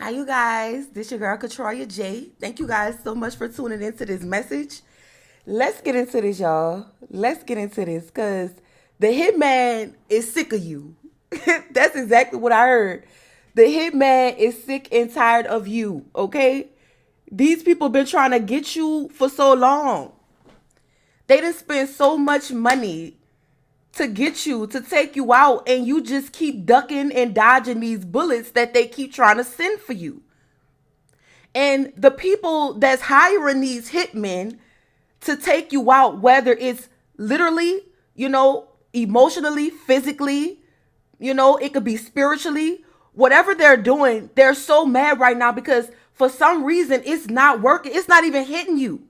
Hi, you guys. This your girl, Katria J. Thank you guys so much for tuning into this message. Let's get into this, y'all. Let's get into this because the hitman is sick of you. That's exactly what I heard. The hitman is sick and tired of you, okay? These people been trying to get you for so long. They didn't spend so much money to get you, to take you out, and you just keep ducking and dodging these bullets that they keep trying to send for you. And the people that's hiring these hitmen to take you out, whether it's literally, emotionally, physically, it could be spiritually, whatever they're doing, they're so mad right now because for some reason it's not working. It's not even hitting you.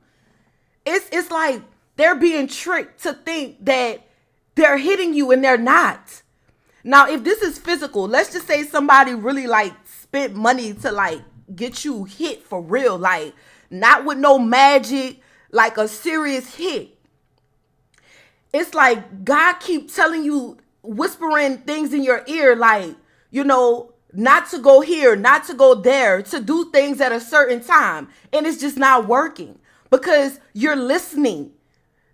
It's like they're being tricked to think that they're hitting you and they're not. Now, if this is physical, let's just say somebody really like spent money to like get you hit for real, like not with no magic, like a serious hit. It's like God keep telling you, whispering things in your ear, like, not to go here, not to go there, to do things at a certain time. And it's just not working because you're listening.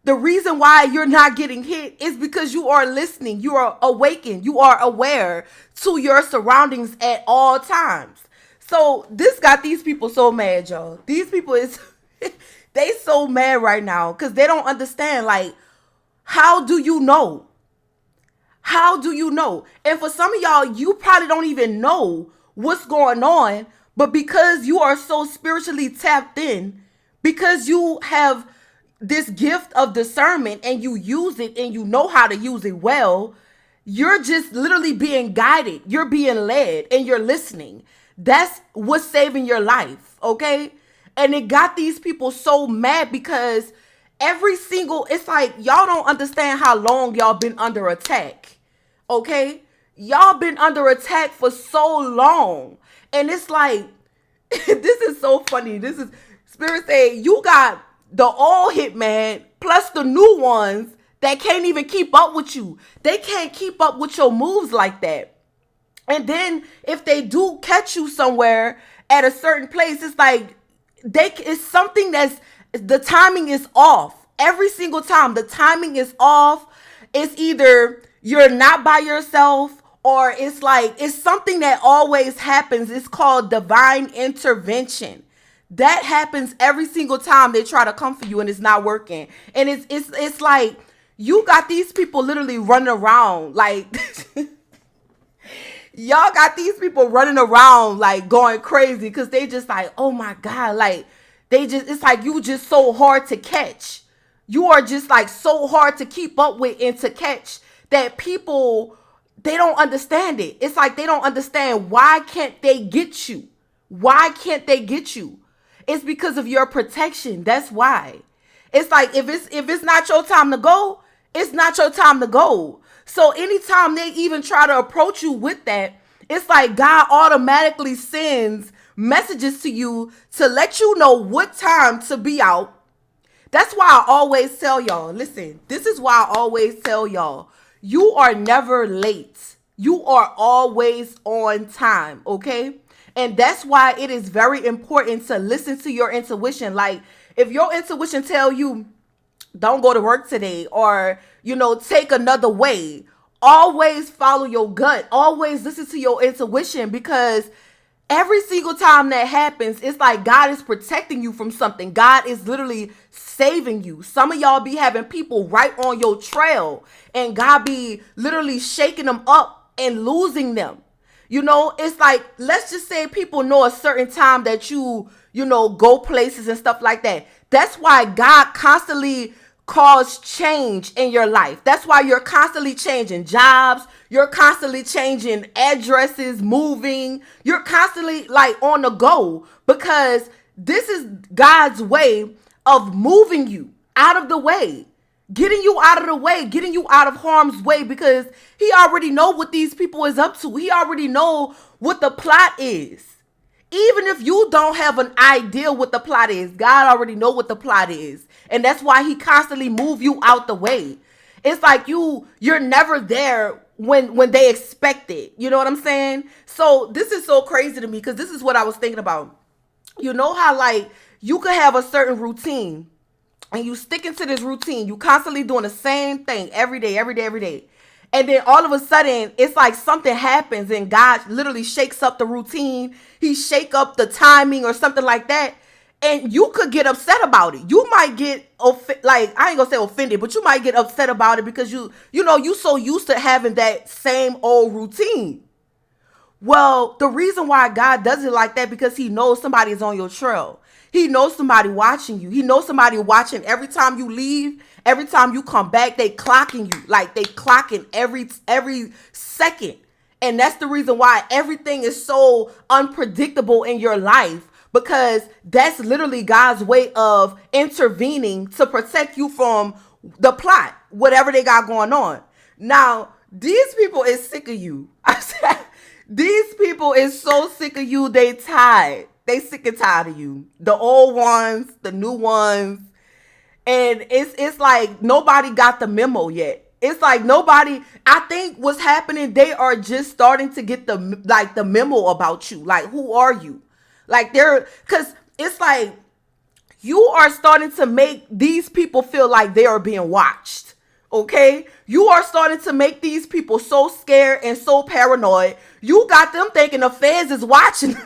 The reason why you're not getting hit is because you are listening. You are awakened. You are aware to your surroundings at all times. So this got these people so mad, y'all. These people is they so mad right now because they don't understand. Like, how do you know? How do you know? And for some of y'all, you probably don't even know what's going on, but because you are so spiritually tapped in, because you have this gift of discernment and you use it and you know how to use it well, you're just literally being guided. You're being led and you're listening. That's what's saving your life, okay? And it got these people so mad because it's like y'all don't understand how long y'all been under attack, okay? Y'all been under attack for so long. And it's like, this is so funny. This is Spirit saying you got the old hitman plus the new ones that can't even keep up with you. They can't keep up with your moves like that. And then if they do catch you somewhere at a certain place, it's like it's something that's the timing is off. Every single time the timing is off. It's either you're not by yourself or it's like it's something that always happens. It's called divine intervention. That happens every single time they try to come for you and it's not working. And it's like you got these people literally running around like y'all got these people running around like going crazy because they just like, oh my God, like it's like you just so hard to catch. You are just like so hard to keep up with and to catch that people, they don't understand it. It's like they don't understand why can't they get you? Why can't they get you? It's because of your protection. That's why. It's like if it's not your time to go, it's not your time to go. So anytime they even try to approach you with that, it's like God automatically sends messages to you to let you know what time to be out. That's why I always tell y'all, listen, this is why I always tell y'all, you are never late. You are always on time, okay? And that's why it is very important to listen to your intuition. Like, if your intuition tell you, don't go to work today or, take another way, always follow your gut. Always listen to your intuition because every single time that happens, it's like God is protecting you from something. God is literally saving you. Some of y'all be having people right on your trail and God be literally shaking them up and losing them. It's like, let's just say people know a certain time that go places and stuff like that. That's why God constantly cause change in your life. That's why you're constantly changing jobs. You're constantly changing addresses, moving. You're constantly like on the go because this is God's way of moving you out of the way, getting you out of the way, getting you out of harm's way because he already know what these people is up to. He already know what the plot is. Even if you don't have an idea what the plot is, God already know what the plot is. And that's why he constantly move you out the way. It's like you're never there when they expect it. You know what I'm saying? So this is so crazy to me because this is what I was thinking about. You know how like you could have a certain routine and you stick into this routine, you constantly doing the same thing every day, every day, every day. And then all of a sudden, it's like something happens and God literally shakes up the routine. He shake up the timing or something like that. And you could get upset about it. You might get, like, I ain't gonna say offended, but you might get upset about it because you so used to having that same old routine. Well, the reason why God does it like that because he knows somebody is on your trail. He knows somebody watching you. He knows somebody watching every time you leave, every time you come back, they clocking you. Like they clocking every second. And that's the reason why everything is so unpredictable in your life because that's literally God's way of intervening to protect you from the plot, whatever they got going on. Now, these people is sick of you. I said, these people is so sick of you. They tired. They sick and tired of you. The old ones, the new ones. And it's like nobody got the memo yet. It's like nobody, I think what's happening, they are just starting to get the memo about you. Like, who are you? Like cause it's like you are starting to make these people feel like they are being watched. Okay, you are starting to make these people so scared and so paranoid. You got them thinking the feds is watching.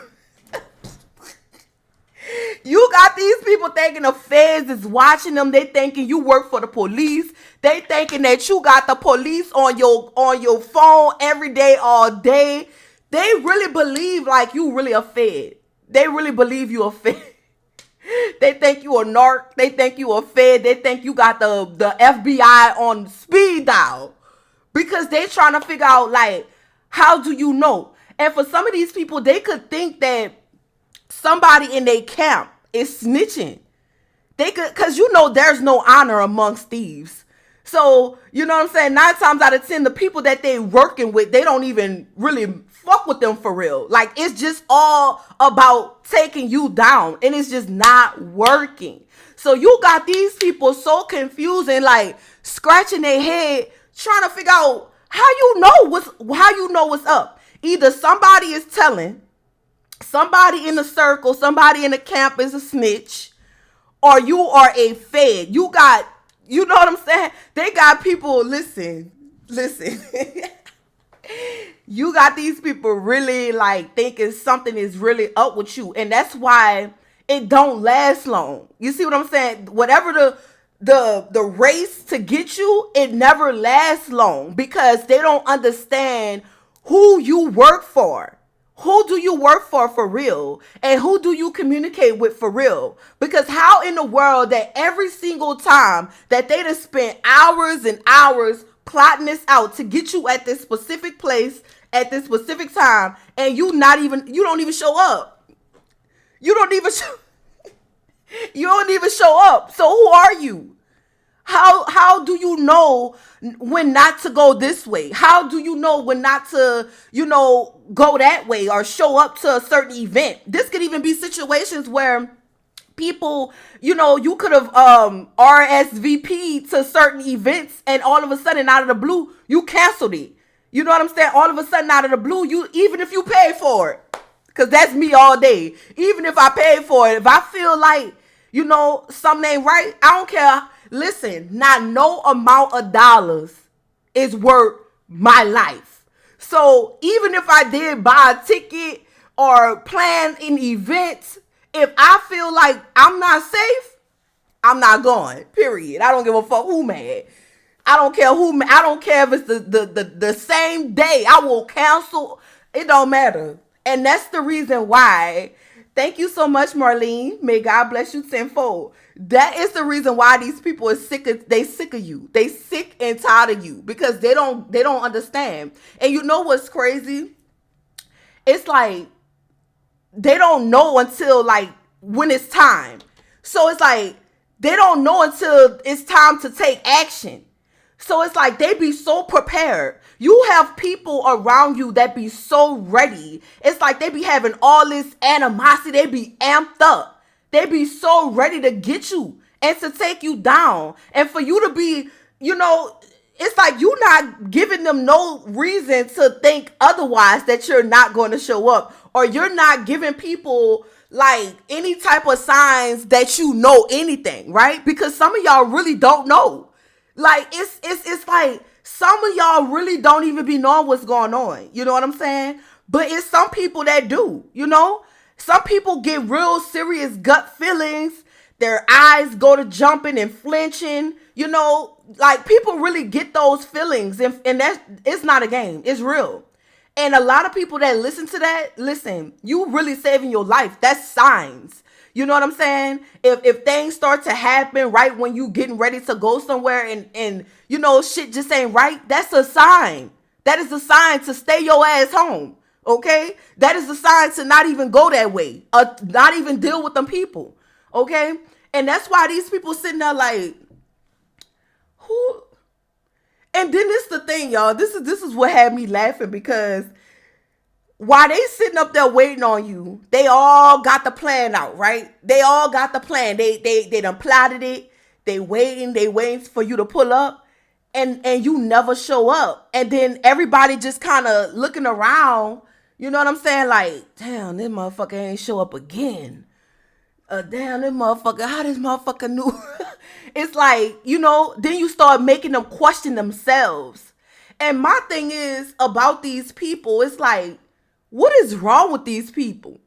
You got these people thinking the feds is watching them. They thinking you work for the police. They thinking that you got the police on your phone every day, all day. They really believe like you really a fed. They really believe you a fed. They think you a narc. They think you a fed. They think you got the FBI on speed dial. Because they trying to figure out, like, how do you know? And for some of these people, they could think that somebody in their camp is snitching. They could, because there's no honor amongst thieves. So, you know what I'm saying? 9 times out of 10, the people that they working with, they don't even really fuck with them for real. Like, it's just all about taking you down. And it's just not working. So you got these people so confused and like scratching their head, trying to figure out how you know what's up. Either somebody is telling, somebody in the circle, somebody in the camp is a snitch, or you are a fed. You got, you know what I'm saying? They got people, listen. You got these people really like thinking something is really up with you. And that's why it don't last long. You see what I'm saying? Whatever the race to get you, it never lasts long because they don't understand who you work for. Who do you work for real? And who do you communicate with for real? Because how in the world that every single time that they done spent hours and hours plotting this out to get you at this specific place at this specific time and you don't even show up. You don't even show up. So who are you? How do you know when not to go this way? How do you know when not to, go that way or show up to a certain event? This could even be situations where people, you could have RSVP'd to certain events and all of a sudden out of the blue, you canceled it. You know what I'm saying? All of a sudden out of the blue, even if you pay for it, because that's me all day. Even if I pay for it, if I feel like, something ain't right, I don't care. Listen, not no amount of dollars is worth my life. So even if I did buy a ticket or plan an event, if I feel like I'm not safe, I'm not going, period. I don't give a fuck who mad. I don't care I don't care if it's the same day. I will cancel. It don't matter. And that's the reason why. Thank you so much, Marlene. May God bless you tenfold. That is the reason why these people are sick of you. They sick and tired of you because they don't understand. And you know what's crazy? It's like they don't know until like when it's time. So it's like they don't know until it's time to take action. So it's like they be so prepared. You have people around you that be so ready. It's like they be having all this animosity. They be amped up. They be so ready to get you and to take you down. And for you to be, it's like you're not giving them no reason to think otherwise, that you're not going to show up, or you're not giving people like any type of signs that you know anything, right? Because some of y'all really don't know. Like it's like some of y'all really don't even be knowing what's going on. You know what I'm saying? But it's some people that do, you know? Some people get real serious gut feelings. Their eyes go to jumping and flinching, you know, like people really get those feelings, and that's, it's not a game, it's real. And a lot of people that listen to that, listen, you really saving your life. That's signs. You know what I'm saying? If things start to happen right when you getting ready to go somewhere, and you know shit just ain't right, that's a sign. That is a sign to stay your ass home. Okay? That is a sign to not even go that way. Not even deal with them people. Okay? And that's why these people sitting there like, who? And then this the thing, y'all. This is what had me laughing, because while they sitting up there waiting on you, they all got the plan out, right? They all got the plan. They done plotted it. They waiting for you to pull up, and you never show up. And then everybody just kind of looking around, you know what I'm saying? Like, damn, this motherfucker ain't show up again. Damn, this motherfucker, how this motherfucker knew? It's like, you know, then you start making them question themselves. And my thing is about these people, it's like, what is wrong with these people?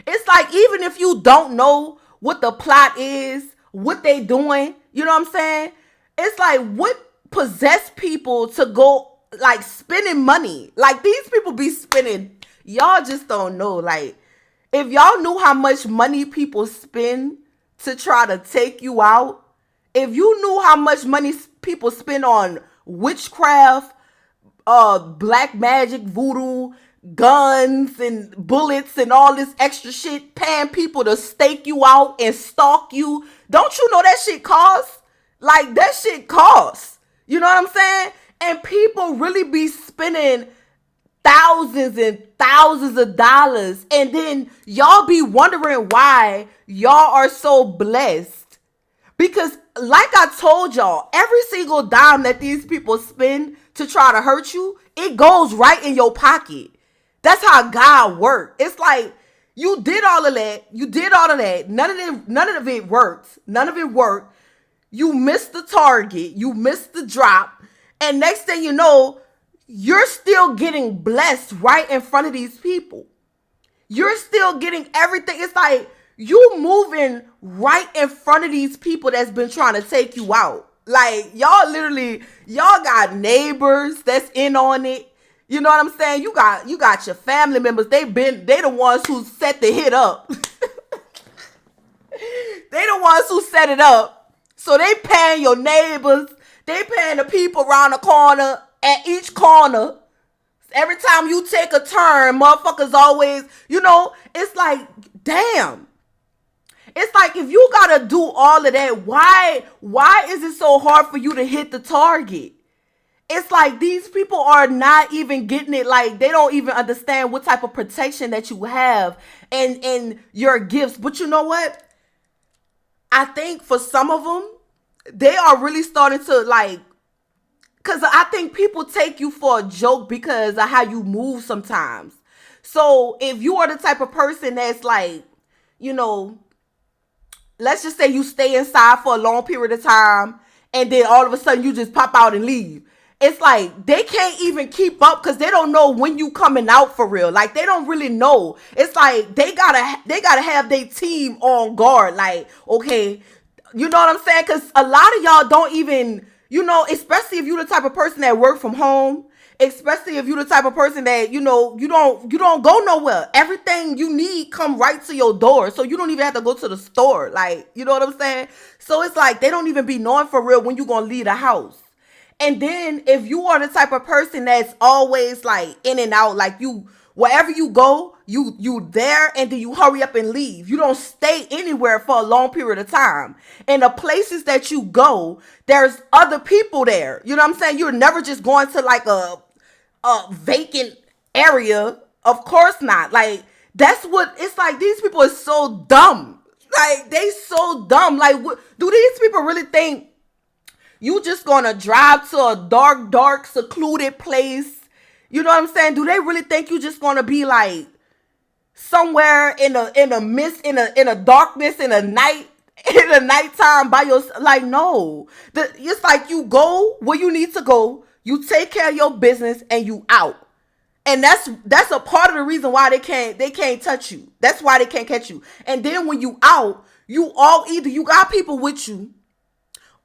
It's like, even if you don't know what the plot is, what they doing, you know what I'm saying? It's like, what possess people to go like spending money? Like, these people be spending, y'all just don't know. Like, if y'all knew how much money people spend to try to take you out, if you knew how much money people spend on witchcraft, black magic, voodoo, guns and bullets and all this extra shit, paying people to stake you out and stalk you, don't you know that shit costs? Like, that shit costs. You know what I'm saying? And people really be spending thousands and thousands of dollars, and then y'all be wondering why y'all are so blessed. Because like I told y'all, every single dime that these people spend to try to hurt you, it goes right in your pocket. That's how God works. It's like, you did all of that, none of it worked. None of it worked. You missed the target, you missed the drop, and next thing you know, you're still getting blessed right in front of these people. You're still getting everything. It's like you moving right in front of these people that's been trying to take you out. Like, y'all literally, y'all got neighbors that's in on it. You know what I'm saying? You got your family members. They the ones who set the hit up. They the ones who set it up. So they paying your neighbors. They paying the people around the corner. At each corner, every time you take a turn, motherfuckers always, you know, it's like, damn. It's like, if you gotta do all of that, why is it so hard for you to hit the target? It's like these people are not even getting it. Like, they don't even understand what type of protection that you have and your gifts. But you know what? I think for some of them, they are really starting to like, because I think people take you for a joke because of how you move sometimes. So if you are the type of person that's like, you know, let's just say you stay inside for a long period of time, and then all of a sudden you just pop out and leave. It's like they can't even keep up because they don't know when you coming out for real. Like, they don't really know. It's like they gotta have their team on guard. Like, okay, you know what I'm saying? Because a lot of y'all don't even, you know, especially if you're the type of person that work from home, especially if you're the type of person that, you know, you don't go nowhere. Everything you need come right to your door. So you don't even have to go to the store. Like, you know what I'm saying? So it's like they don't even be knowing for real when you're going to leave the house. And then if you are the type of person that's always like in and out, like you, wherever you go, you there, and then you hurry up and leave. You don't stay anywhere for a long period of time. And the places that you go, there's other people there. You know what I'm saying? You're never just going to like a vacant area. Of course not. Like, that's what it's like. These people are so dumb. Like, they so dumb. Like, what, do these people really think You just gonna drive to a dark, secluded place. You know what I'm saying? Do they really think you just gonna be like somewhere in a mist, in a darkness, in a night, in a nighttime by your, like, no. It's like you go where you need to go, you take care of your business, and you out. And that's a part of the reason why they can't touch you. That's why they can't catch you. And then when you out, you all, either you got people with you,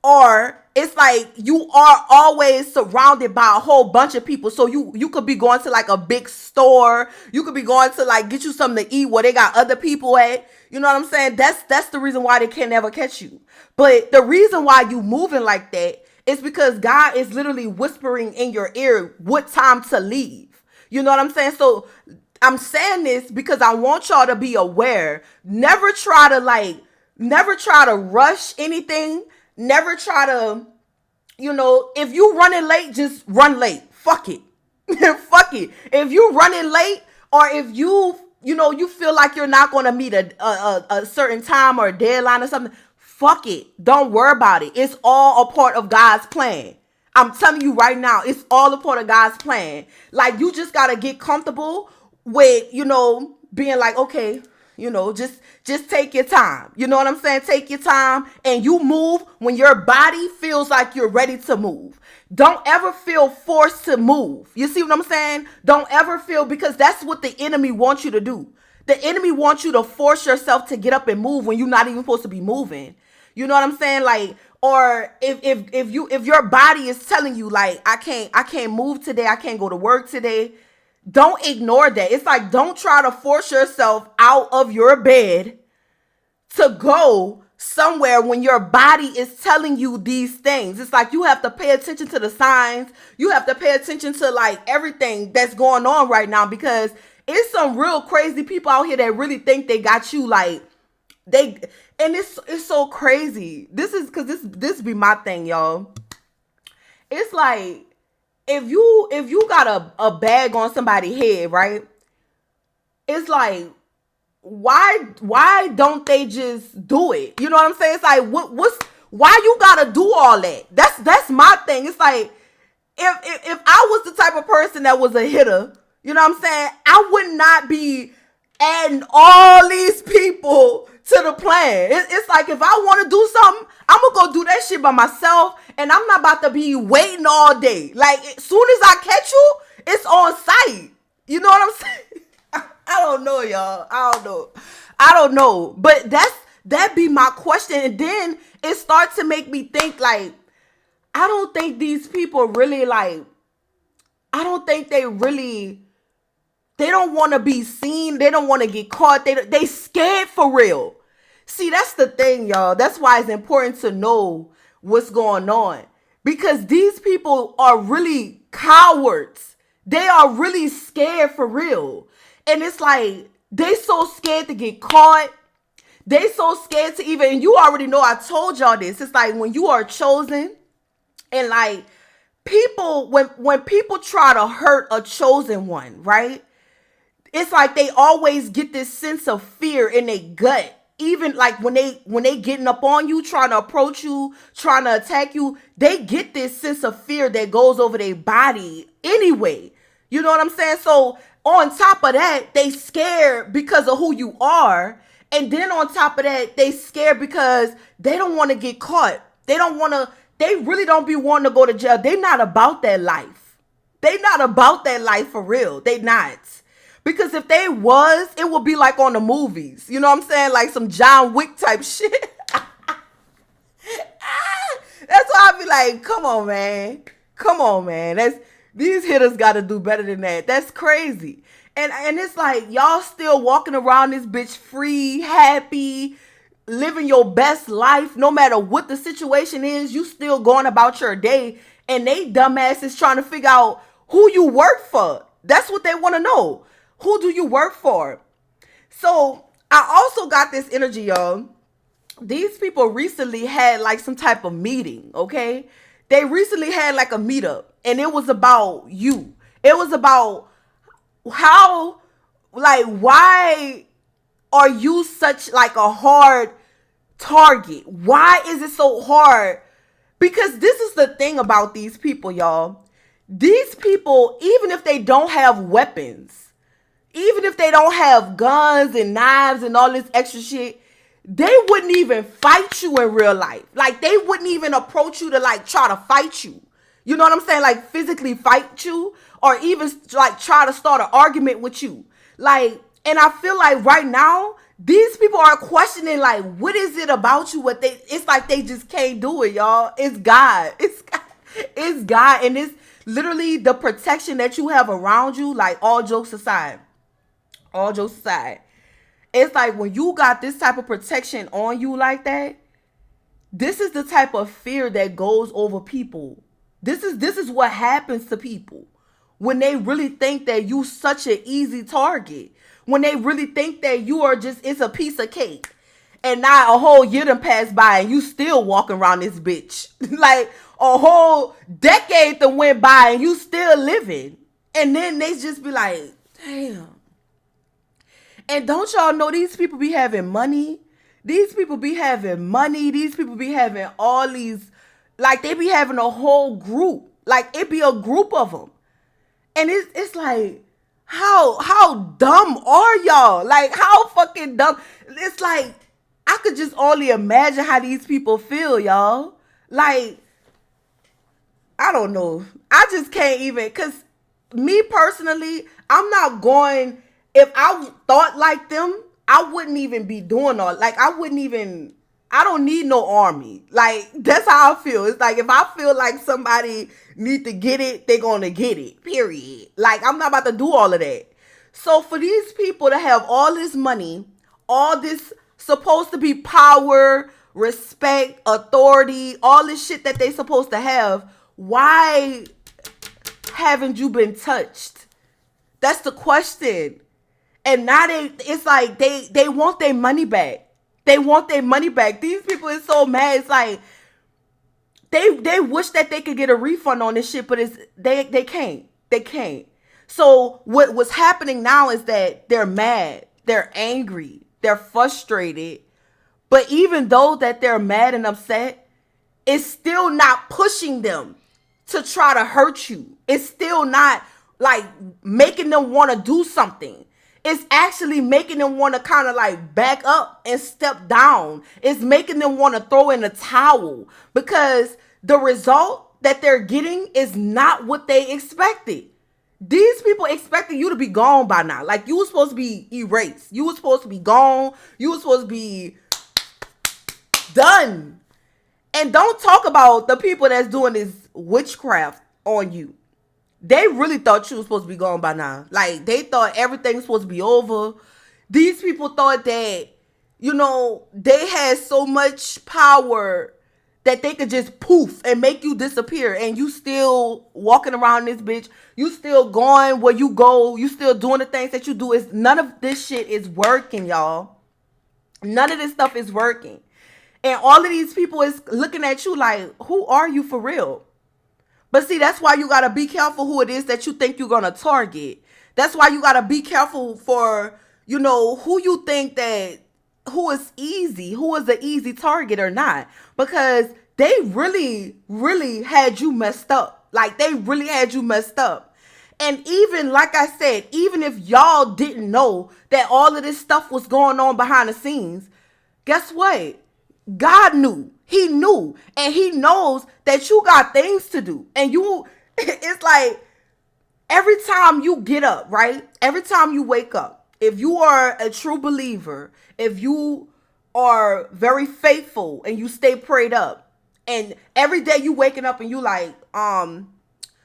or it's like you are always surrounded by a whole bunch of people. So you could be going to like a big store, you could be going to like get you something to eat where they got other people at. You know what I'm saying? That's the reason why they can never catch you. But the reason why you moving like that is because God is literally whispering in your ear what time to leave. You know what I'm saying? So I'm saying this because I want y'all to be aware. Never try to rush anything. Never try to, if you running late, just run late. Fuck it. Fuck it. If you running late, or if you feel like you're not going to meet a certain time or a deadline or something, fuck it. Don't worry about it. It's all a part of God's plan. I'm telling you right now, it's all a part of God's plan. Like, you just got to get comfortable with, being like, okay, just take your time. You know what I'm saying? Take your time, and you move when your body feels like you're ready to move. Don't ever feel forced to move. You see what I'm saying? Don't ever feel, because that's what the enemy wants you to do. The enemy wants you to force yourself to get up and move when you're not even supposed to be moving. You know what I'm saying? Like, or if your body is telling you like, I can't move today, I can't go to work today, don't ignore that. It's like, don't try to force yourself out of your bed to go somewhere when your body is telling you these things. It's like, you have to pay attention to the signs. You have to pay attention to like everything that's going on right now, because it's some real crazy people out here that really think they got you, like, and it's so crazy. This is because this be my thing, y'all. It's like, if you got a bag on somebody's head, right? It's like, why don't they just do it? You know what I'm saying? It's like, why you gotta do all that? That's my thing. It's like, if I was the type of person that was a hitter, you know what I'm saying, I would not be adding all these people to the plan. It's like, if I want to do something, I'm gonna go do that shit by myself, and I'm not about to be waiting all day. Like, as soon as I catch you, it's on site. You know what I'm saying? I don't know, y'all. I don't know. But that be my question. And then it starts to make me think, like, I don't think these people really, like, I don't think they don't want to be seen. They don't want to get caught. They scared for real. See, that's the thing, y'all. That's why it's important to know what's going on. Because these people are really cowards. They are really scared for real. And it's like, they so scared to get caught. They so scared to even, and you already know, I told y'all this. It's like, when you are chosen, and like, people, when people try to hurt a chosen one, right? It's like they always get this sense of fear in their gut. Even like when they getting up on you, trying to approach you, trying to attack you, they get this sense of fear that goes over their body anyway. You know what I'm saying? So on top of that, they scared because of who you are. And then on top of that, they scared because they don't want to get caught. They really don't be wanting to go to jail. They not about that life. They not about that life for real. They not. Because if they was, it would be like on the movies. You know what I'm saying? Like some John Wick type shit. That's why I be like, come on, man. Come on, man. These hitters got to do better than that. That's crazy. And it's like, y'all still walking around this bitch free, happy, living your best life. No matter what the situation is, you still going about your day. And they dumbasses trying to figure out who you work for. That's what they want to know. Who do you work for? So I also got this energy, y'all. These people recently had like some type of meeting, okay? They recently had like a meetup, and it was about you. It was about how, like, why are you such like a hard target? Why is it so hard? Because this is the thing about these people, y'all. These people, even if they don't have weapons, even if they don't have guns and knives and all this extra shit, they wouldn't even fight you in real life. Like, they wouldn't even approach you to, like, try to fight you. You know what I'm saying? Like, physically fight you, or even, like, try to start an argument with you. Like, and I feel like right now, these people are questioning, like, what is it about you? It's like they just can't do it, y'all. It's God. It's God. It's God. And it's literally the protection that you have around you, like, all jokes aside. All jokes aside. It's like when you got this type of protection on you like that, this is the type of fear that goes over people. This is what happens to people when they really think that you such an easy target. When they really think that you are just, it's a piece of cake. And now a whole year done passed by and you still walking around this bitch. Like a whole decade that went by and you still living. And then they just be like, damn. And don't y'all know these people be having money? These people be having money. These people be having all these, like they be having a whole group. Like it be a group of them. And it's like, how dumb are y'all? Like how fucking dumb. It's like, I could just only imagine how these people feel, y'all. Like, I don't know. I just can't even, because me personally, I'm not going, if I thought like them, I wouldn't even be doing all, like, I don't need no army. Like, that's how I feel. It's like, if I feel like somebody need to get it, they gonna get it, period. Like, I'm not about to do all of that. So for these people to have all this money, all this supposed to be power, respect, authority, all this shit that they supposed to have, why haven't you been touched? That's the question. And now it's like they want their money back. They want their money back. These people is so mad. It's like they wish that they could get a refund on this shit, but they can't. They can't. So what's happening now is that they're mad, they're angry, they're frustrated. But even though that they're mad and upset, it's still not pushing them to try to hurt you. It's still not like making them want to do something. It's actually making them want to kind of like back up and step down. It's making them want to throw in a towel because the result that they're getting is not what they expected. These people expected you to be gone by now. Like you were supposed to be erased. You were supposed to be gone. You were supposed to be done. And don't talk about the people that's doing this witchcraft on you. They really thought you was supposed to be gone by now. Like, they thought everything was supposed to be over. These people thought that, you know, they had so much power that they could just poof and make you disappear. And you still walking around this bitch. You still going where you go. You still doing the things that you do. None of this shit is working, y'all. None of this stuff is working. And all of these people is looking at you like, who are you for real? But see, that's why you got to be careful who it is that you think you're going to target. That's why you got to be careful for, you know, who you think that, who is the easy target or not. Because they really, really had you messed up. Like, they really had you messed up. And even, like I said, even if y'all didn't know that all of this stuff was going on behind the scenes, guess what? God knew. He knew. And he knows that you got things to do. And it's like every time you get up, right? Every time you wake up, if you are a true believer, if you are very faithful and you stay prayed up, and every day you waking up and you like,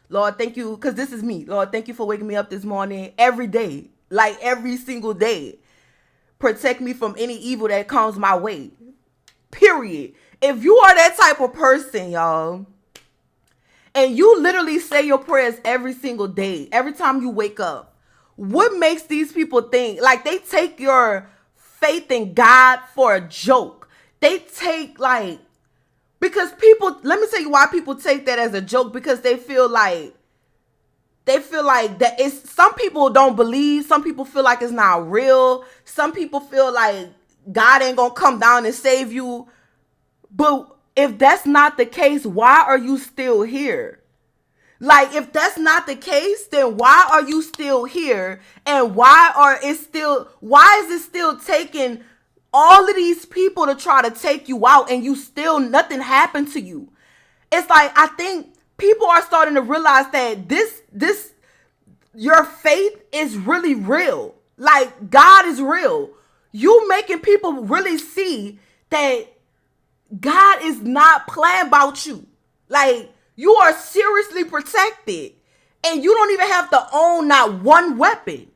Lord, thank you, because this is me. Lord, thank you for waking me up this morning every day, like every single day. Protect me from any evil that comes my way. Period. If you are that type of person, y'all, and you literally say your prayers every single day, every time you wake up, what makes these people think, like they take your faith in God for a joke? They take like, because people, let me tell you why people take that as a joke, because they feel like that it's, some people don't believe, some people feel like it's not real, some people feel like God ain't gonna come down and save you. But if that's not the case, why are you still here? Like, if that's not the case, then why are you still here? And why is it still taking all of these people to try to take you out and you still, nothing happened to you? It's like, I think people are starting to realize that your faith is really real. Like, God is real. You making people really see that God is not playing about you. Like, you are seriously protected. And you don't even have to own not one weapon.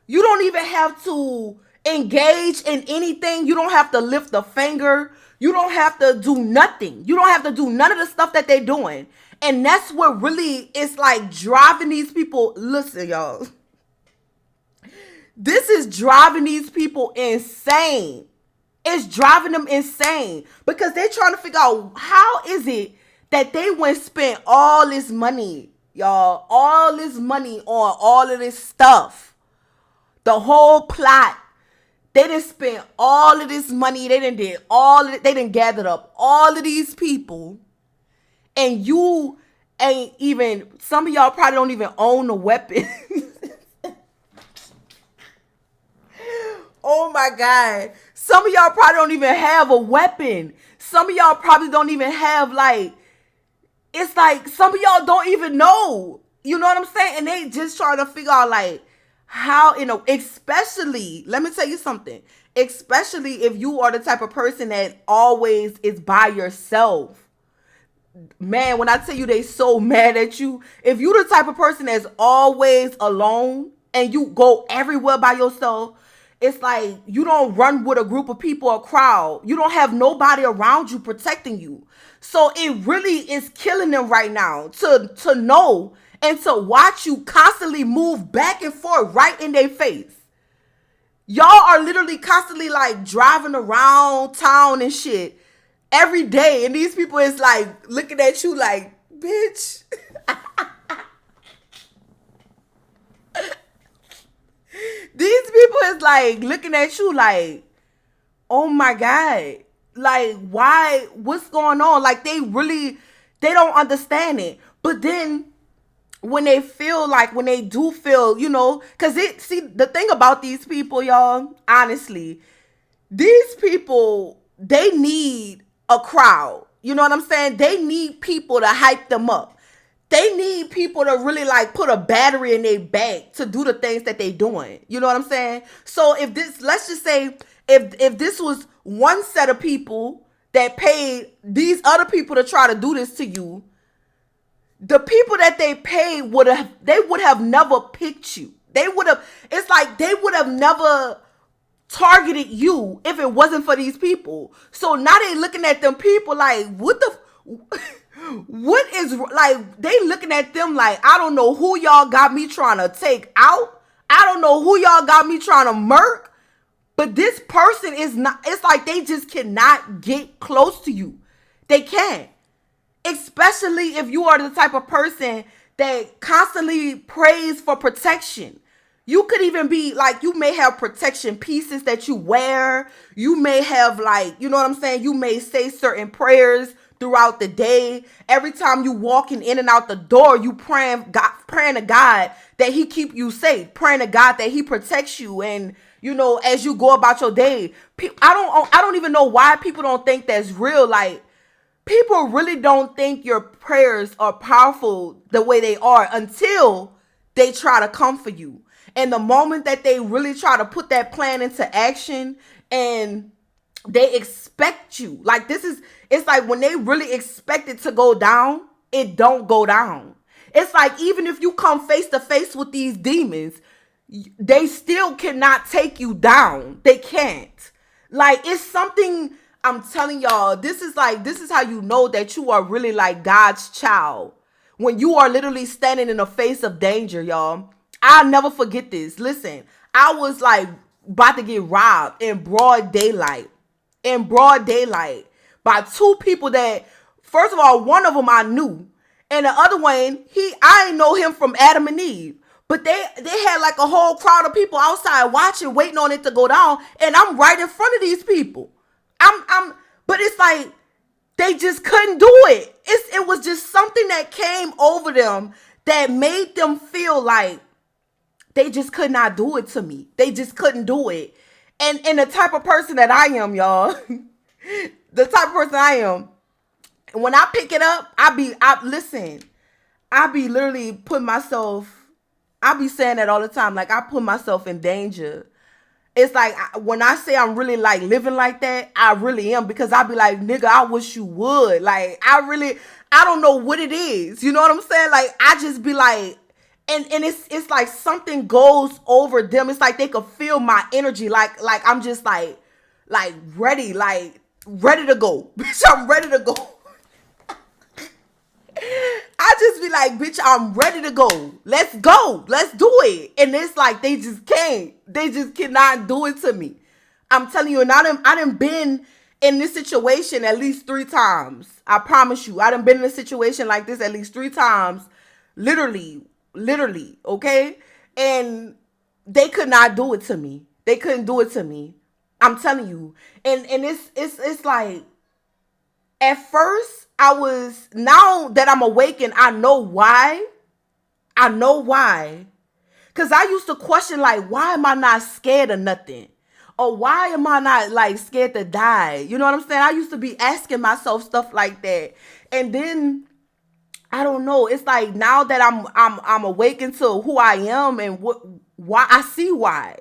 You don't even have to engage in anything. You don't have to lift a finger. You don't have to do nothing. You don't have to do none of the stuff that they're doing. And that's what really is like driving these people. Listen, y'all. This is driving these people insane. It's driving them insane because they're trying to figure out how is it that they went spent all this money, y'all, all this money on all of this stuff. The whole plot. They didn't spend all of this money. They didn't did all of it. They didn't gathered up all of these people. And you ain't even, some of y'all probably don't even own a weapon. Oh my God. Some of y'all probably don't even have a weapon. Some of y'all probably don't even have like, it's like some of y'all don't even know. You know what I'm saying? And they just trying to figure out like how, especially, let me tell you something. Especially if you are the type of person that always is by yourself. Man, when I tell you they so mad at you, if you the type of person that's always alone and you go everywhere by yourself, it's like you don't run with a group of people, a crowd. You don't have nobody around you protecting you. So it really is killing them right now to know and to watch you constantly move back and forth right in their face. Y'all are literally constantly like driving around town and shit every day. And these people is like looking at you like, bitch. These people is like looking at you like, oh my God. Like, why? What's going on? Like, they don't understand it. But then when they do feel, because the thing about these people, y'all, honestly, these people, they need a crowd. You know what I'm saying? They need people to hype them up. They need people to really like put a battery in their back to do the things that they doing. You know what I'm saying? So let's just say if this was one set of people that paid these other people to try to do this to you, the people that they paid would have never picked you. It's like they would have never targeted you if it wasn't for these people. So now they looking at them people like, what is, like, they looking at them like, I don't know who y'all got me trying to take out. I don't know who y'all got me trying to murk. But this person is not, it's like they just cannot get close to you. They can't. Especially if you are the type of person that constantly prays for protection. You could even be like, you may have protection pieces that you wear. You may have like, you know what I'm saying? You may say certain prayers throughout the day. Every time you walking in and out the door, you praying to God that he keep you safe, praying to God that he protects you. And, as you go about your day, I don't even know why people don't think that's real. Like, people really don't think your prayers are powerful the way they are until they try to come for you. And the moment that they really try to put that plan into action and they expect you, like it's like when they really expect it to go down, it don't go down. It's like even if you come face to face with these demons, they still cannot take you down. They can't. Like, it's something, I'm telling y'all, this is how you know that you are really like God's child. When you are literally standing in the face of danger, y'all. I'll never forget this. Listen, I was like about to get robbed in broad daylight. By two people that, first of all, one of them I knew. And the other one, I ain't know him from Adam and Eve. But they had like a whole crowd of people outside watching, waiting on it to go down. And I'm right in front of these people. But it's like, They just couldn't do it. It was just something that came over them that made them feel like they just could not do it to me. They just couldn't do it. And the type of person that I am, y'all, the type of person I am, when I pick it up, listen, I be literally putting myself, I be saying that all the time. Like, I put myself in danger. It's like, when I say I'm really like living like that, I really am, because I be like, nigga, I wish you would. Like, I don't know what it is. You know what I'm saying? Like, I just be like, and it's like something goes over them. It's like they could feel my energy. Like I'm just like ready, ready to go. Bitch, I'm ready to go. I just be like, bitch, I'm ready to go. Let's go. Let's do it. And it's like they just can't. They just cannot do it to me. I'm telling you, and I done been in this situation at least 3 times. I promise you. I done been in a situation like this at least 3 times. Literally, okay? And they could not do it to me. They couldn't do it to me. I'm telling you. And it's like, at first, now that I'm awakened, I know why. Because I used to question, like, why am I not scared of nothing? Or why am I not, like, scared to die? You know what I'm saying? I used to be asking myself stuff like that. And then, I don't know. It's like, now that I'm awakened to who I am and why I see why.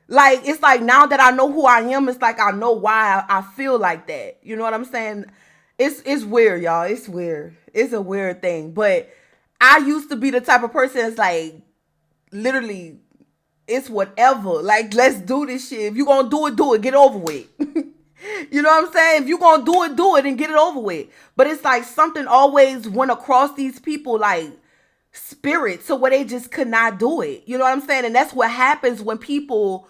Like, it's like, now that I know who I am, it's like I know why I feel like that. You know what I'm saying? It's weird, y'all. It's weird. It's a weird thing. But I used to be the type of person that's like, literally, it's whatever. Like, let's do this shit. If you gonna do it, get over with. You know what I'm saying? If you gonna do it and get it over with. But it's like something always went across these people, like, spirit, so where they just could not do it. You know what I'm saying? And that's what happens when people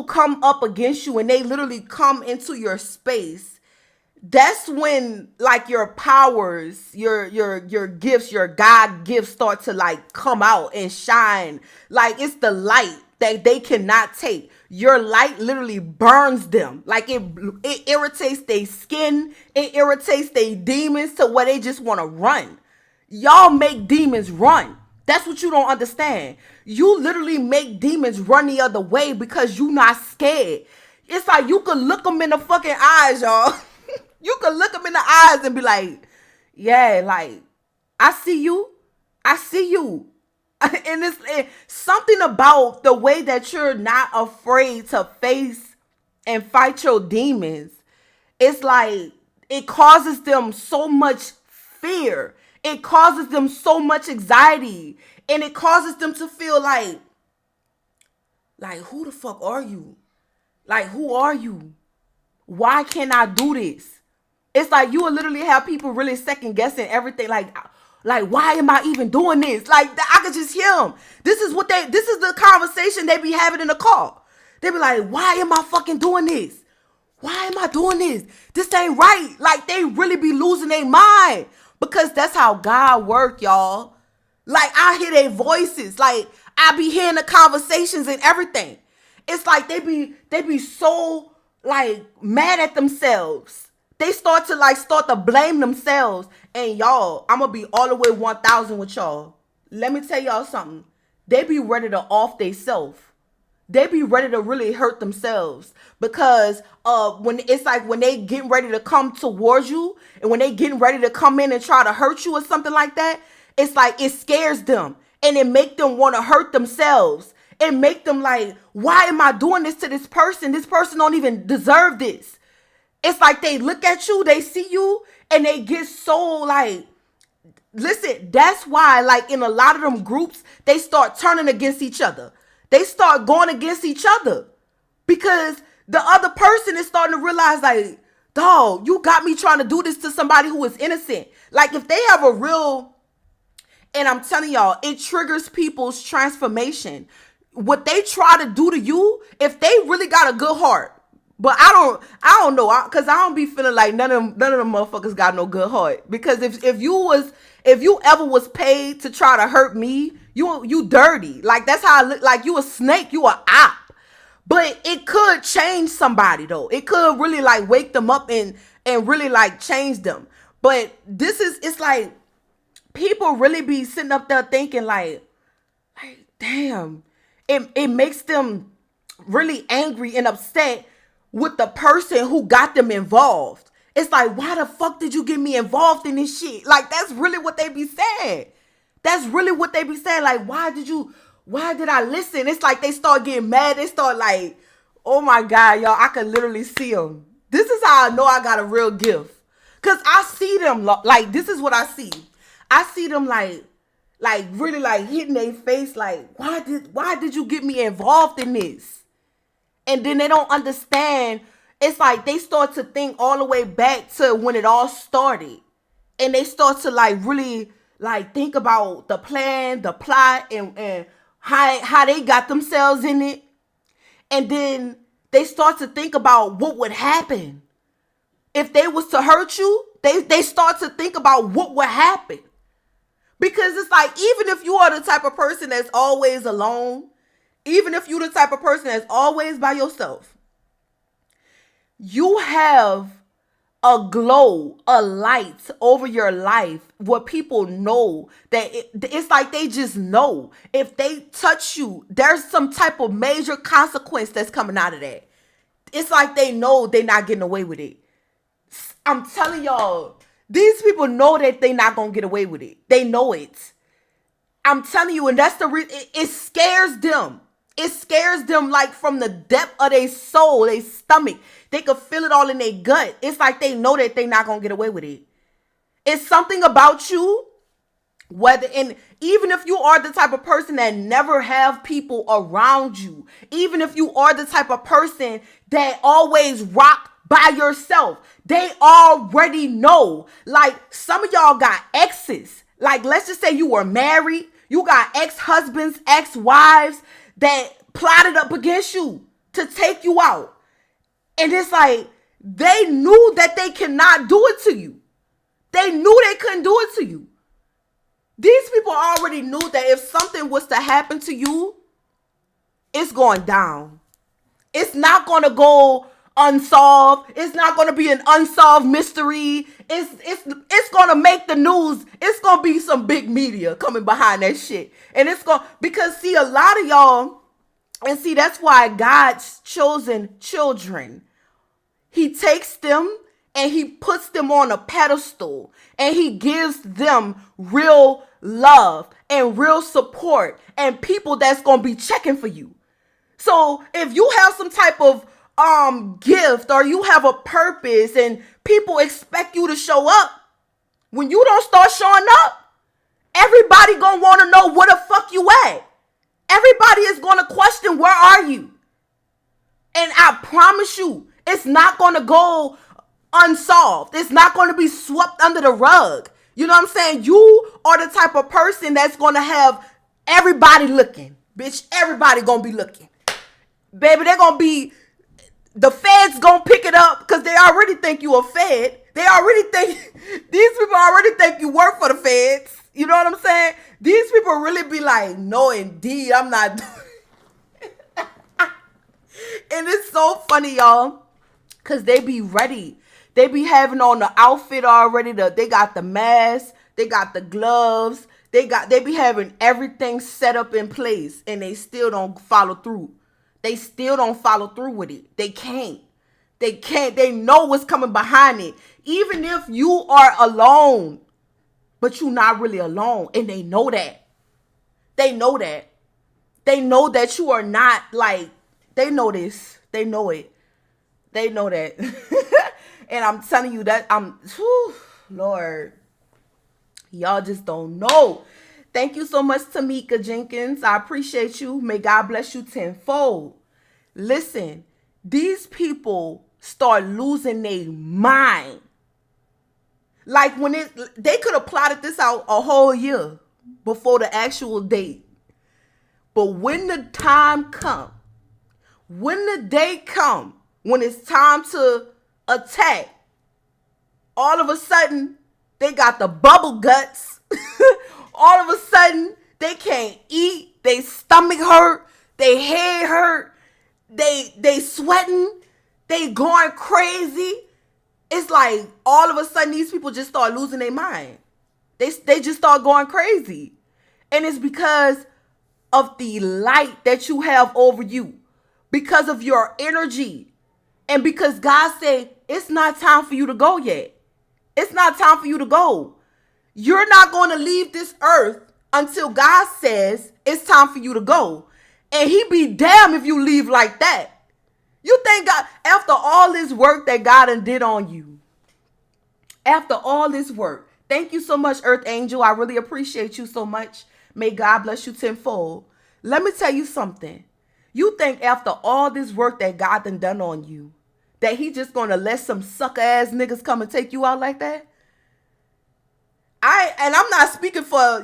come up against you and they literally come into your space. That's when, like, your powers, your gifts, your God gifts start to, like, come out and shine. Like, it's the light that they cannot take. Your light literally burns them. Like, it irritates their skin. It irritates their demons to where they just want to run. Y'all make demons run. That's what you don't understand. You literally make demons run the other way because you not scared. It's like you could look them in the fucking eyes, y'all. You could look them in the eyes and be like, yeah, like, I see you. I see you. And it's something about the way that you're not afraid to face and fight your demons. It's like, it causes them so much fear. It causes them so much anxiety. And it causes them to feel like, who the fuck are you? Like, who are you? Why can't I do this? It's like you will literally have people really second guessing everything. Like, why am I even doing this? Like, I could just hear them. This is the conversation they be having in the car. They be like, why am I fucking doing this? Why am I doing this? This ain't right. Like, they really be losing their mind. Because that's how God work, y'all. Like, I hear their voices. Like, I be hearing the conversations and everything. It's like they be so, like, mad at themselves. They start to blame themselves. And y'all, I'm going to be all the way 1,000 with y'all. Let me tell y'all something. They be ready to off themselves. They be ready to really hurt themselves. Because when they getting ready to come towards you, and when they getting ready to come in and try to hurt you or something like that, it's like it scares them. And it make them want to hurt themselves. It make them like, why am I doing this to this person? This person don't even deserve this. It's like they look at you, they see you, and they get so like, listen, that's why, like, in a lot of them groups, they start turning against each other. They start going against each other because the other person is starting to realize, like, dog, you got me trying to do this to somebody who is innocent. Like, if they have a real, and I'm telling y'all, it triggers people's transformation. What they try to do to you, if they really got a good heart. But I don't know, because I don't be feeling like none of them motherfuckers got no good heart. Because if you ever was paid to try to hurt me, you dirty. Like, that's how I look. Like, you a snake, you a op. But it could change somebody though. It could really like wake them up and and really like change them. But it's like people really be sitting up there thinking like damn, it makes them really angry and upset with the person who got them involved. It's like, why the fuck did you get me involved in this shit? Like, that's really what they be saying. That's really what they be saying. Like, why did I listen? It's like they start getting mad. They start like, oh my God, y'all, I could literally see them. This is how I know I got a real gift. Cause I see them like, this is what I see. I see them like really like hitting their face like, why did you get me involved in this? And then they don't understand. It's like they start to think all the way back to when it all started. And they start to like really like think about the plan, the plot, and how they got themselves in it. And then they start to think about what would happen. If they was to hurt you, they start to think about what would happen. Because it's like, even if you are the type of person that's always alone, even if you're the type of person that's always by yourself, you have a glow, a light over your life where people know that it's like they just know if they touch you, there's some type of major consequence that's coming out of that. It's like they know they're not getting away with it. I'm telling y'all, these people know that they're not going to get away with it. They know it. I'm telling you, and that's the reason. It scares them. It scares them like from the depth of their soul, their stomach. They could feel it all in their gut. It's like they know that they're not going to get away with it. It's something about you, and even if you are the type of person that never have people around you, even if you are the type of person that always rock by yourself, they already know. Like, some of y'all got exes. Like, let's just say you were married. You got ex-husbands, ex-wives that plotted up against you to take you out. And it's like, they knew that they cannot do it to you. They knew they couldn't do it to you. These people already knew that if something was to happen to you, it's going down. It's not going to go unsolved. It's not going to be an unsolved mystery. It's going to make the news. It's going to be some big media coming behind that shit. And it's going, because see, a lot of y'all, and see, that's why God's chosen children, he takes them and he puts them on a pedestal and he gives them real love and real support and people that's going to be checking for you. So if you have some type of gift or you have a purpose and people expect you to show up, when you don't start showing up, everybody gonna want to know where the fuck you at. Everybody is gonna question, where are you? And I promise you, it's not gonna go unsolved. It's not gonna be swept under the rug. You know what I'm saying? You are the type of person that's gonna have everybody looking. Bitch, everybody gonna be looking. Baby, they're gonna be, the feds gonna pick it up because they already think you a fed. They already think, these people already think you work for the feds. You know what I'm saying? These people really be like, no, indeed, I'm not doing it. And it's so funny, y'all, because they be ready. They be having on the outfit already. They got the mask. They got the gloves. They be having everything set up in place, and they still don't follow through. They still don't follow through with it. They can't. They can't. They know what's coming behind it. Even if you are alone, but you're not really alone. And they know that. They know that. They know that you are not like, they know this. They know it. They know that. And I'm telling you that Lord, y'all just don't know. Thank you so much, Tamika Jenkins. I appreciate you. May God bless you tenfold. Listen, these people start losing their mind. Like when they could have plotted this out a whole year before the actual date. But when the time come, when the day come, when it's time to attack, all of a sudden they got the bubble guts. All of a sudden they can't eat. They stomach hurt. They head hurt. They sweating. They going crazy. it's like all of a sudden these people just start losing their mind. They just start going crazy. And it's because of the light that you have over you, because of your energy, and because God said, it's not time for you to go yet. It's not time for you to go. You're not going to leave this earth until God says it's time for you to go. And he be damned if you leave like that. You think God, after all this work that God did on you, after all this work, thank you so much, Earth Angel. I really appreciate you so much. May God bless you tenfold. Let me tell you something. You think after all this work that God done on you, that he just gonna let some sucker ass niggas come and take you out like that? I'm not speaking for,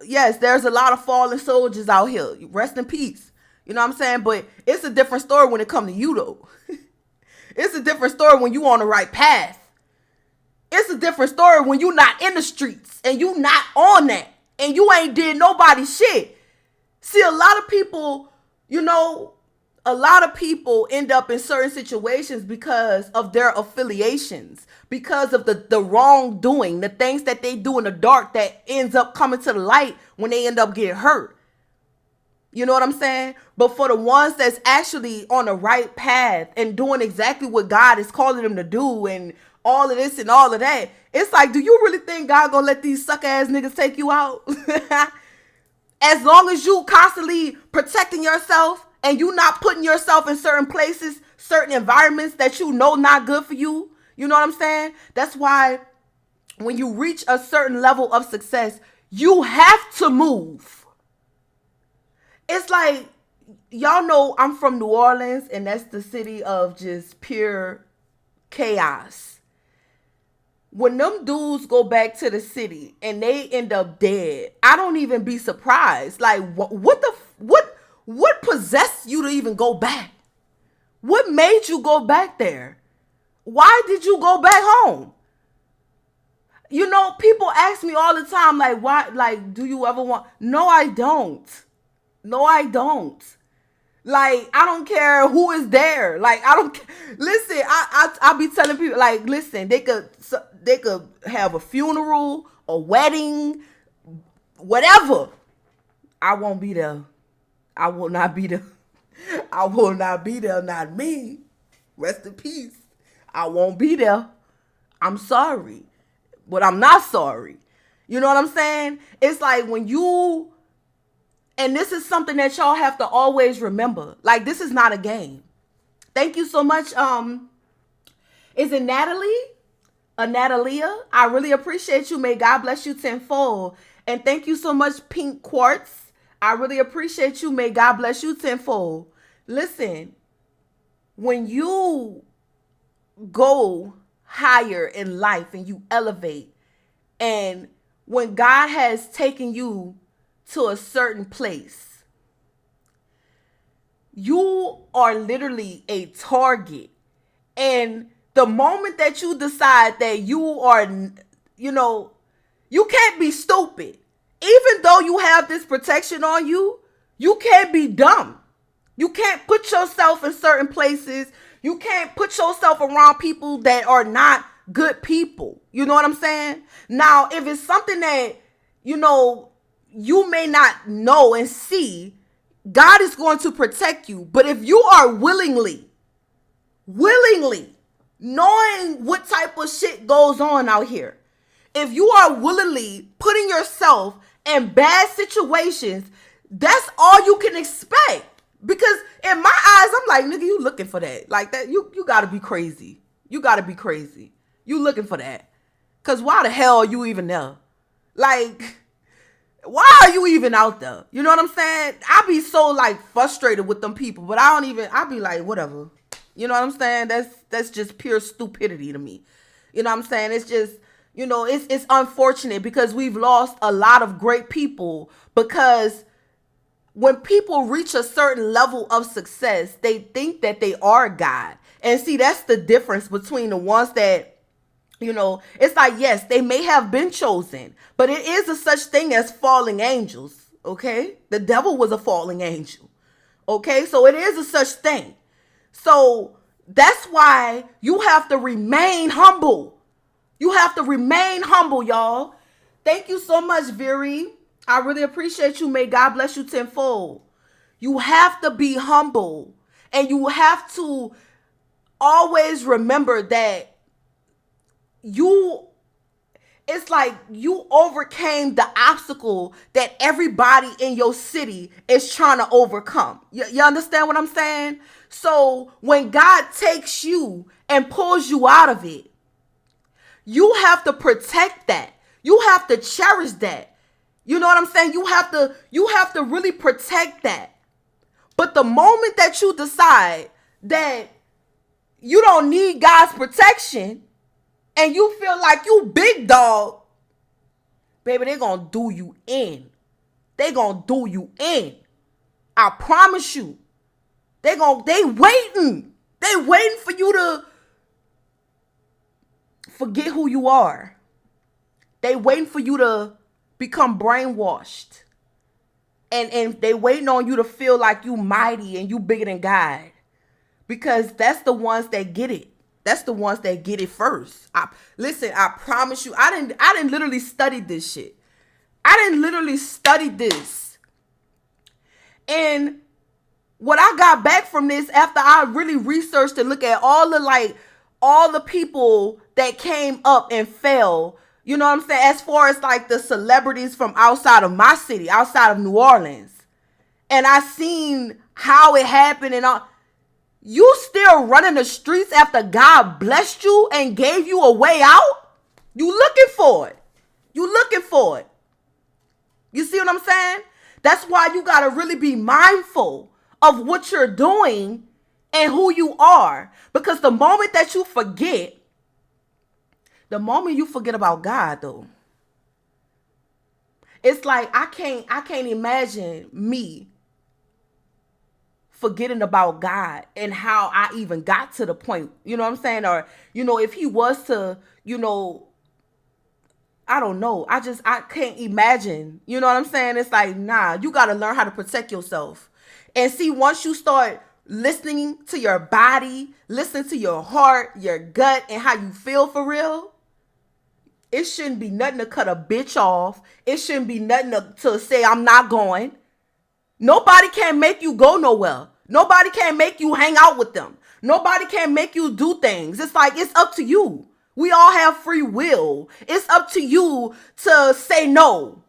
yes, there's a lot of fallen soldiers out here. Rest in peace. You know what I'm saying? But it's a different story when it comes to you, though. It's a different story when you on the right path. It's a different story when you not in the streets and you not on that and you ain't did nobody shit. See, a lot of people, end up in certain situations because of their affiliations, because of the wrongdoing, the things that they do in the dark that ends up coming to the light when they end up getting hurt. You know what I'm saying? But for the ones that's actually on the right path and doing exactly what God is calling them to do and all of this and all of that, it's like, do you really think God gonna let these suck ass niggas take you out? As long as you constantly protecting yourself and you not putting yourself in certain places, certain environments that you know not good for you. You know what I'm saying? That's why when you reach a certain level of success, you have to move. It's like, y'all know I'm from New Orleans, and that's the city of just pure chaos. When them dudes go back to the city and they end up dead, I don't even be surprised. Like, what possessed you to even go back? What made you go back there? Why did you go back home? People ask me all the time, like, why, like, do you ever want? No, I don't. No, I don't. Like, I don't care who is there. Like, I don't listen. I be telling people, like, listen, they could have a funeral, a wedding, whatever. I won't be there. I will not be there. I will not be there. Not me. Rest in peace. I won't be there. I'm sorry, but I'm not sorry. You know what I'm saying? It's like when you. And this is something that y'all have to always remember. Like, this is not a game. Thank you so much. Is it Natalie? Natalia? I really appreciate you. May God bless you tenfold. And thank you so much, Pink Quartz. I really appreciate you. May God bless you tenfold. Listen, when you go higher in life and you elevate, and when God has taken you to a certain place, you are literally a target. And the moment that you decide that you are, you can't be stupid. Even though you have this protection on you, you can't be dumb. You can't put yourself in certain places. You can't put yourself around people that are not good people. You know what I'm saying? Now, if it's something that, you may not know and see, God is going to protect you. But if you are willingly knowing what type of shit goes on out here, if you are willingly putting yourself in bad situations, that's all you can expect. Because in my eyes, I'm like, nigga, you looking for that. Like that, you gotta be crazy. You gotta be crazy. You looking for that. Because why the hell are you even there? Like, why are you even out there? You know what I'm saying? I be so like frustrated with them people, but I be like, whatever. You know what I'm saying? That's just pure stupidity to me. You know what I'm saying? It's just, it's unfortunate because we've lost a lot of great people, because when people reach a certain level of success, they think that they are God. And see, that's the difference between the ones that, it's like, yes, they may have been chosen, but it is a such thing as falling angels. Okay. The devil was a falling angel. Okay. So it is a such thing. So That's why you have to remain humble. You have to remain humble, y'all. Thank you so much, Viri. I really appreciate you. May God bless you tenfold. You have to be humble. And you have to always remember that you it's like you overcame the obstacle that everybody in your city is trying to overcome. You understand what I'm saying? So when God takes you and pulls you out of it, you have to protect that. You have to cherish that. You know what I'm saying? You have to really protect that. But the moment that you decide that you don't need God's protection and you feel like you big dog, baby, they gonna do you in. They gonna do you in. I promise you. They waiting. They waiting for you to forget who you are. They waiting for you to become brainwashed. And they waiting on you to feel like you mighty and you bigger than God. Because that's the ones that get it. That's the ones that get it first. Listen, I promise you, I didn't literally study this shit. I didn't literally study this. And what I got back from this after I really researched and look at all the people that came up and fell, you know what I'm saying? As far as like the celebrities from outside of my city, outside of New Orleans. And I seen how it happened and all. You still running the streets after God blessed you and gave you a way out? You looking for it. You looking for it. You see what I'm saying? That's why you got to really be mindful of what you're doing and who you are. Because the moment you forget about God, though, it's like I can't imagine me forgetting about God and how I even got to the point, you know what I'm saying? Or, if he was to, I don't know. I can't imagine, you know what I'm saying? It's like, nah, you got to learn how to protect yourself. And see, once you start listening to your body, listening to your heart, your gut, and how you feel for real, it shouldn't be nothing to cut a bitch off. It shouldn't be nothing to say I'm not going. Nobody can make you go nowhere. Nobody can make you hang out with them. Nobody can make you do things. It's like, it's up to you. We all have free will. It's up to you to say no.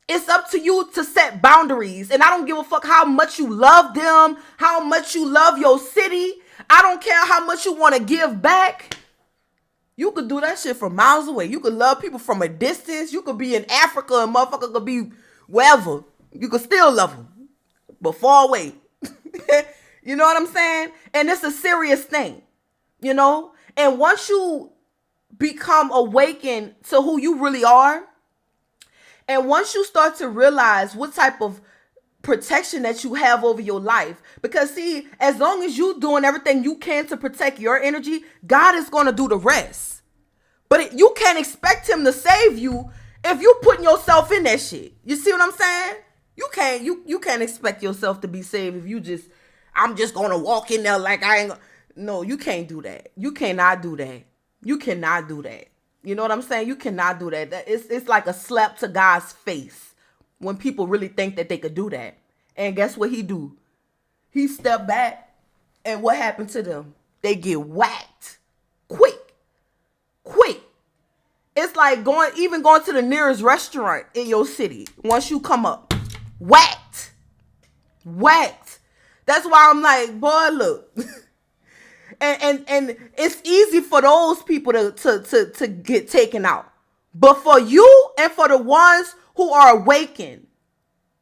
It's up to you to set boundaries. And I don't give a fuck how much you love them, how much you love your city. I don't care how much you want to give back. You could do that shit from miles away. You could love people from a distance. You could be in Africa and motherfucker could be wherever. You could still love them, but far away. You know what I'm saying? And it's a serious thing, And once you become awakened to who you really are, and once you start to realize what type of protection that you have over your life, because see, as long as you doing everything you can to protect your energy, God is going to do the rest. But you can't expect him to save you if you putting yourself in that shit. You see what I'm saying? You can't expect yourself to be saved if I'm just going to walk in there like I ain't. No, you can't do that. You cannot do that. You cannot do that. You know what I'm saying? You cannot do that. It's like a slap to God's face when people really think that they could do that. And guess what he do? He step back, and what happened to them? They get whacked. Quick. It's like going to the nearest restaurant in your city. Once you come up, whacked. That's why I'm like, boy, look. and it's easy for those people to get taken out. But for you and for the ones who are awakened,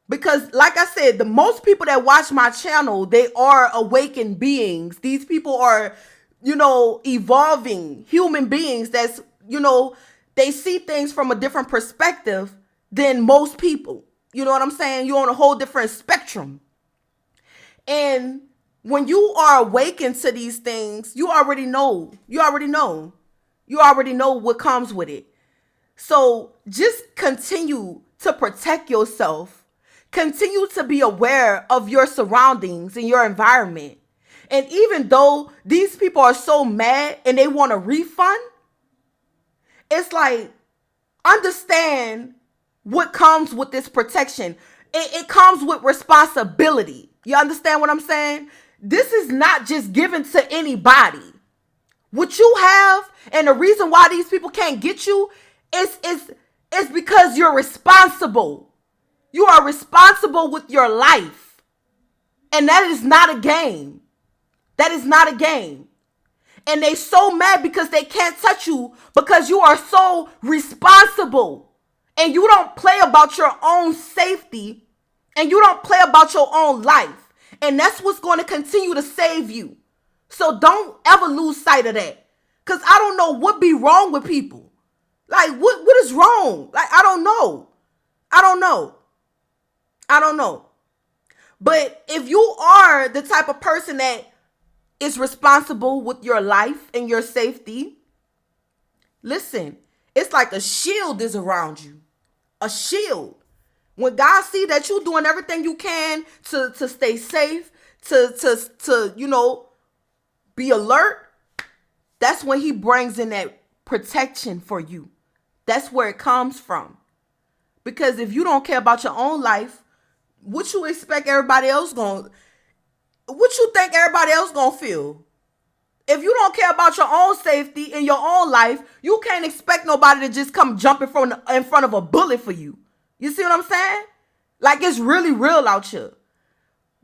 because like I said, the most people that watch my channel, they are awakened beings. These people are, evolving human beings that's, they see things from a different perspective than most people. You know what I'm saying? You're on a whole different spectrum. And when you are awakened to these things, you already know what comes with it. So just continue to protect yourself. Continue to be aware of your surroundings and your environment. And even though these people are so mad and they want a refund, it's like, understand what comes with this protection. It comes with responsibility. You understand what I'm saying? This is not just given to anybody. What you have and the reason why these people can't get you is because you're responsible. You are responsible with your life. And that is not a game. That is not a game. And they so mad because they can't touch you because you are so responsible. And you don't play about your own safety. And you don't play about your own life. And that's what's going to continue to save you. So don't ever lose sight of that. Because I don't know what be wrong with people. Like, what is wrong? Like, I don't know. I don't know. I don't know. But if you are the type of person that is responsible with your life and your safety, listen, it's like a shield is around you. A shield. When God see that you're doing everything you can to stay safe, to be alert, that's when he brings in that protection for you. That's where it comes from. Because if you don't care about your own life, what you expect everybody else what you think everybody else gonna feel? If you don't care about your own safety and your own life, you can't expect nobody to just come jump in front of a bullet for you. You see what I'm saying? Like, it's really real out here.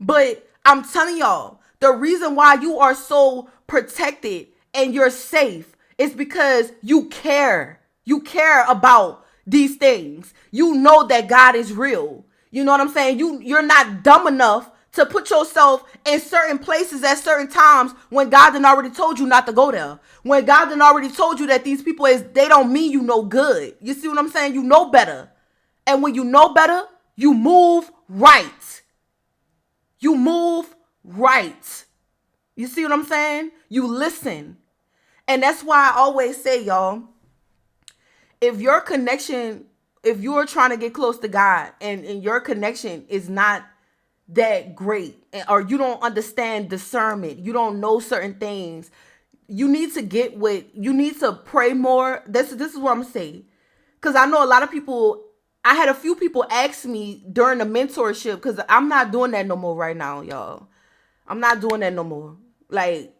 But I'm telling y'all, the reason why you are so protected and you're safe is because you care. You care about these things. You know that God is real. You know what I'm saying? You're not dumb enough to put yourself in certain places at certain times when God done already told you not to go there. When God done already told you that these people they don't mean you no good. You see what I'm saying? You know better. And when you know better, you move right. You move right. You see what I'm saying? You listen. And that's why I always say, y'all, if you're trying to get close to God and your connection is not that great, or you don't understand discernment, you don't know certain things, you need to pray more. This is what I'm saying. Because I know a lot of people, I had a few people ask me during the mentorship, because I'm not doing that no more right now, y'all. I'm not doing that no more. Like,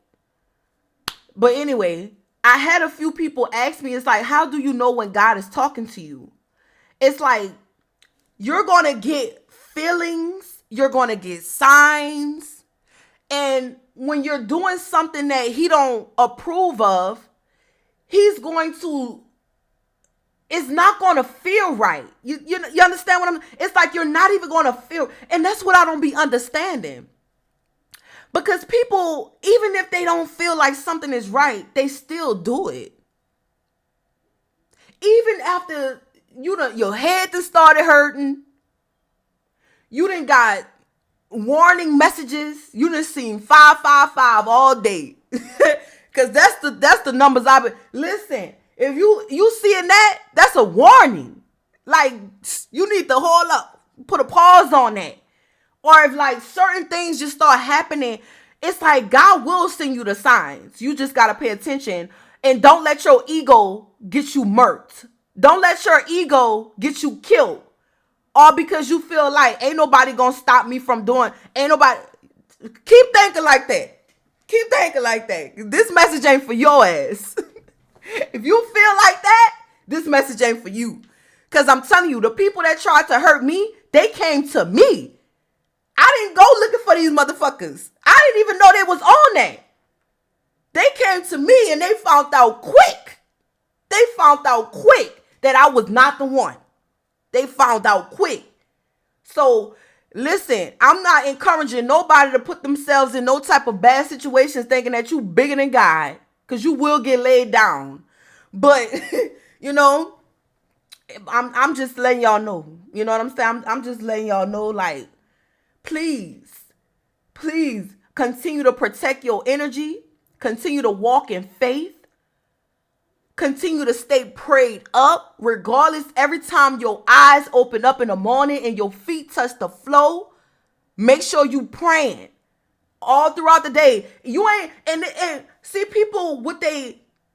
but anyway, I had a few people ask me, it's like, how do you know when God is talking to you? It's like, you're going to get feelings, you're going to get signs, and when you're doing something that he don't approve of, it's not going to feel right. You understand what it's like you're not even going to feel, and that's what I don't be understanding. Because people, even if they don't feel like something is right, they still do it. Even after your head done started hurting, you done got warning messages, you done seen 555 all day. Because that's the numbers I've been. Listen, if you seeing that, that's a warning. Like, you need to hold up, put a pause on that. Or if like certain things just start happening, it's like God will send you the signs. You just got to pay attention and don't let your ego get you murked. Don't let your ego get you killed. All because you feel like ain't nobody going to stop me from doing, ain't nobody. Keep thinking like that. Keep thinking like that. This message ain't for your ass. If you feel like that, this message ain't for you. Because I'm telling you, the people that tried to hurt me, they came to me. I didn't go looking for these motherfuckers. I didn't even know they was on that. They came to me and they found out quick. They found out quick that I was not the one. They found out quick. So, listen, I'm not encouraging nobody to put themselves in no type of bad situations thinking that you bigger than God. Because you will get laid down. But, I'm just letting y'all know. You know what I'm saying? I'm just letting y'all know, like, please continue to protect your energy. Continue to walk in faith. Continue to stay prayed up. Regardless, every time your eyes open up in the morning and your feet touch the floor, make sure you praying. all throughout the day. You ain't and see people with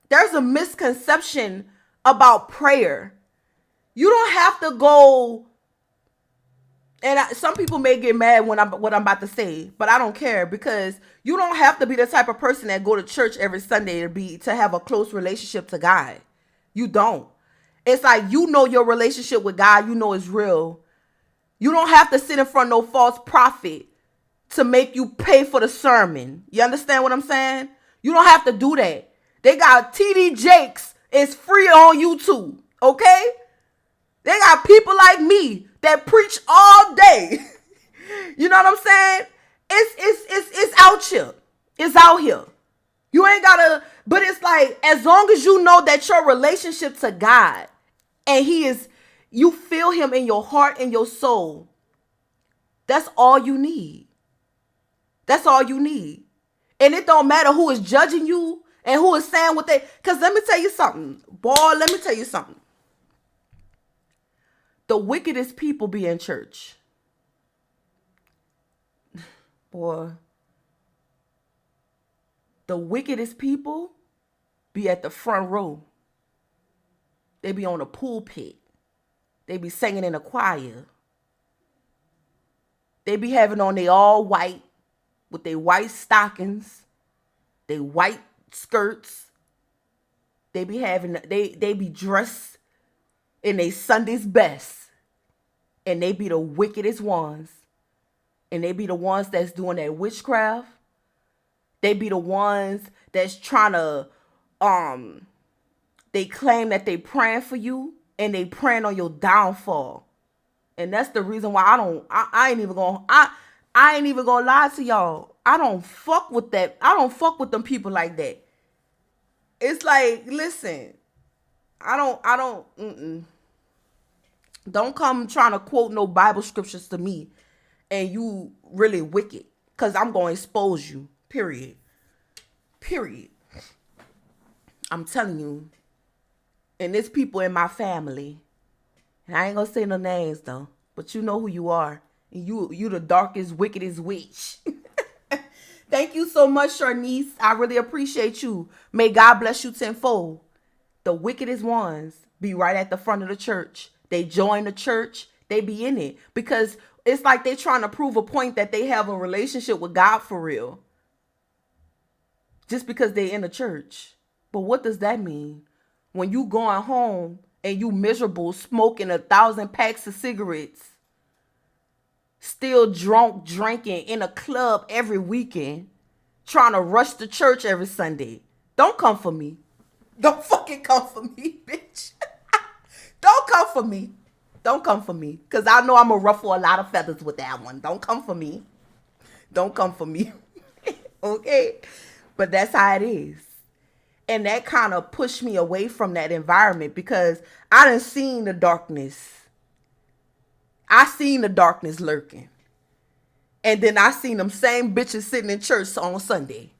there's a misconception about prayer. You don't have to go, and some people may get mad when I'm what I'm about to say, but I don't care, because you don't have to be the type of person that go to church every Sunday to have a close relationship to God. You don't. It's like, you know, your relationship with God, you know, is real. You don't have to sit in front of no false prophet to make you pay for the sermon. You understand what I'm saying? You don't have to do that. They got TD Jakes. It's free on YouTube. Okay? They got people like me that preach all day. You know what I'm saying? It's out here. It's out here. You ain't gotta, but it's like, as long as you know that your relationship to God, and you feel him in your heart and your soul, that's all you need. That's all you need. And it don't matter who is judging you and who is saying what they, because let me tell you something. Boy, let me tell you something. The wickedest people be in church. Boy. The wickedest people be at the front row. They be on the pulpit. They be singing in a choir. They be having on they all white, with their white stockings, their white skirts. They be having, they be dressed in their Sunday's best. And they be the wickedest ones. And they be the ones that's doing that witchcraft. They be the ones that's trying to, they claim that they praying for you and they praying on your downfall. And that's the reason why I ain't even gonna lie to y'all. I don't fuck with that. I don't fuck with them people like that. It's like, listen, don't come trying to quote no Bible scriptures to me and you really wicked, because I'm going to expose you. Period. I'm telling you. And there's people in my family, and I ain't going to say no names though, but you know who you are. And you the darkest, wickedest witch. Thank you so much, Sharnice. I really appreciate you. May God bless you tenfold. The wickedest ones be right at the front of the church. They join the church. They be in it. Because it's like they trying to prove a point that they have a relationship with God for real. Just because they in the church. But what does that mean? When you going home and you miserable, smoking 1,000 packs of cigarettes, still drunk, drinking in a club every weekend, trying to rush to church every Sunday. Don't come for me. Don't fucking come for me, bitch. Don't come for me. Don't come for me. Because I know I'm going to ruffle a lot of feathers with that one. Don't come for me. Don't come for me. Okay? But that's how it is. And that kind of pushed me away from that environment, because I done seen the darkness. I seen the darkness lurking. And then I seen them same bitches sitting in church on Sunday.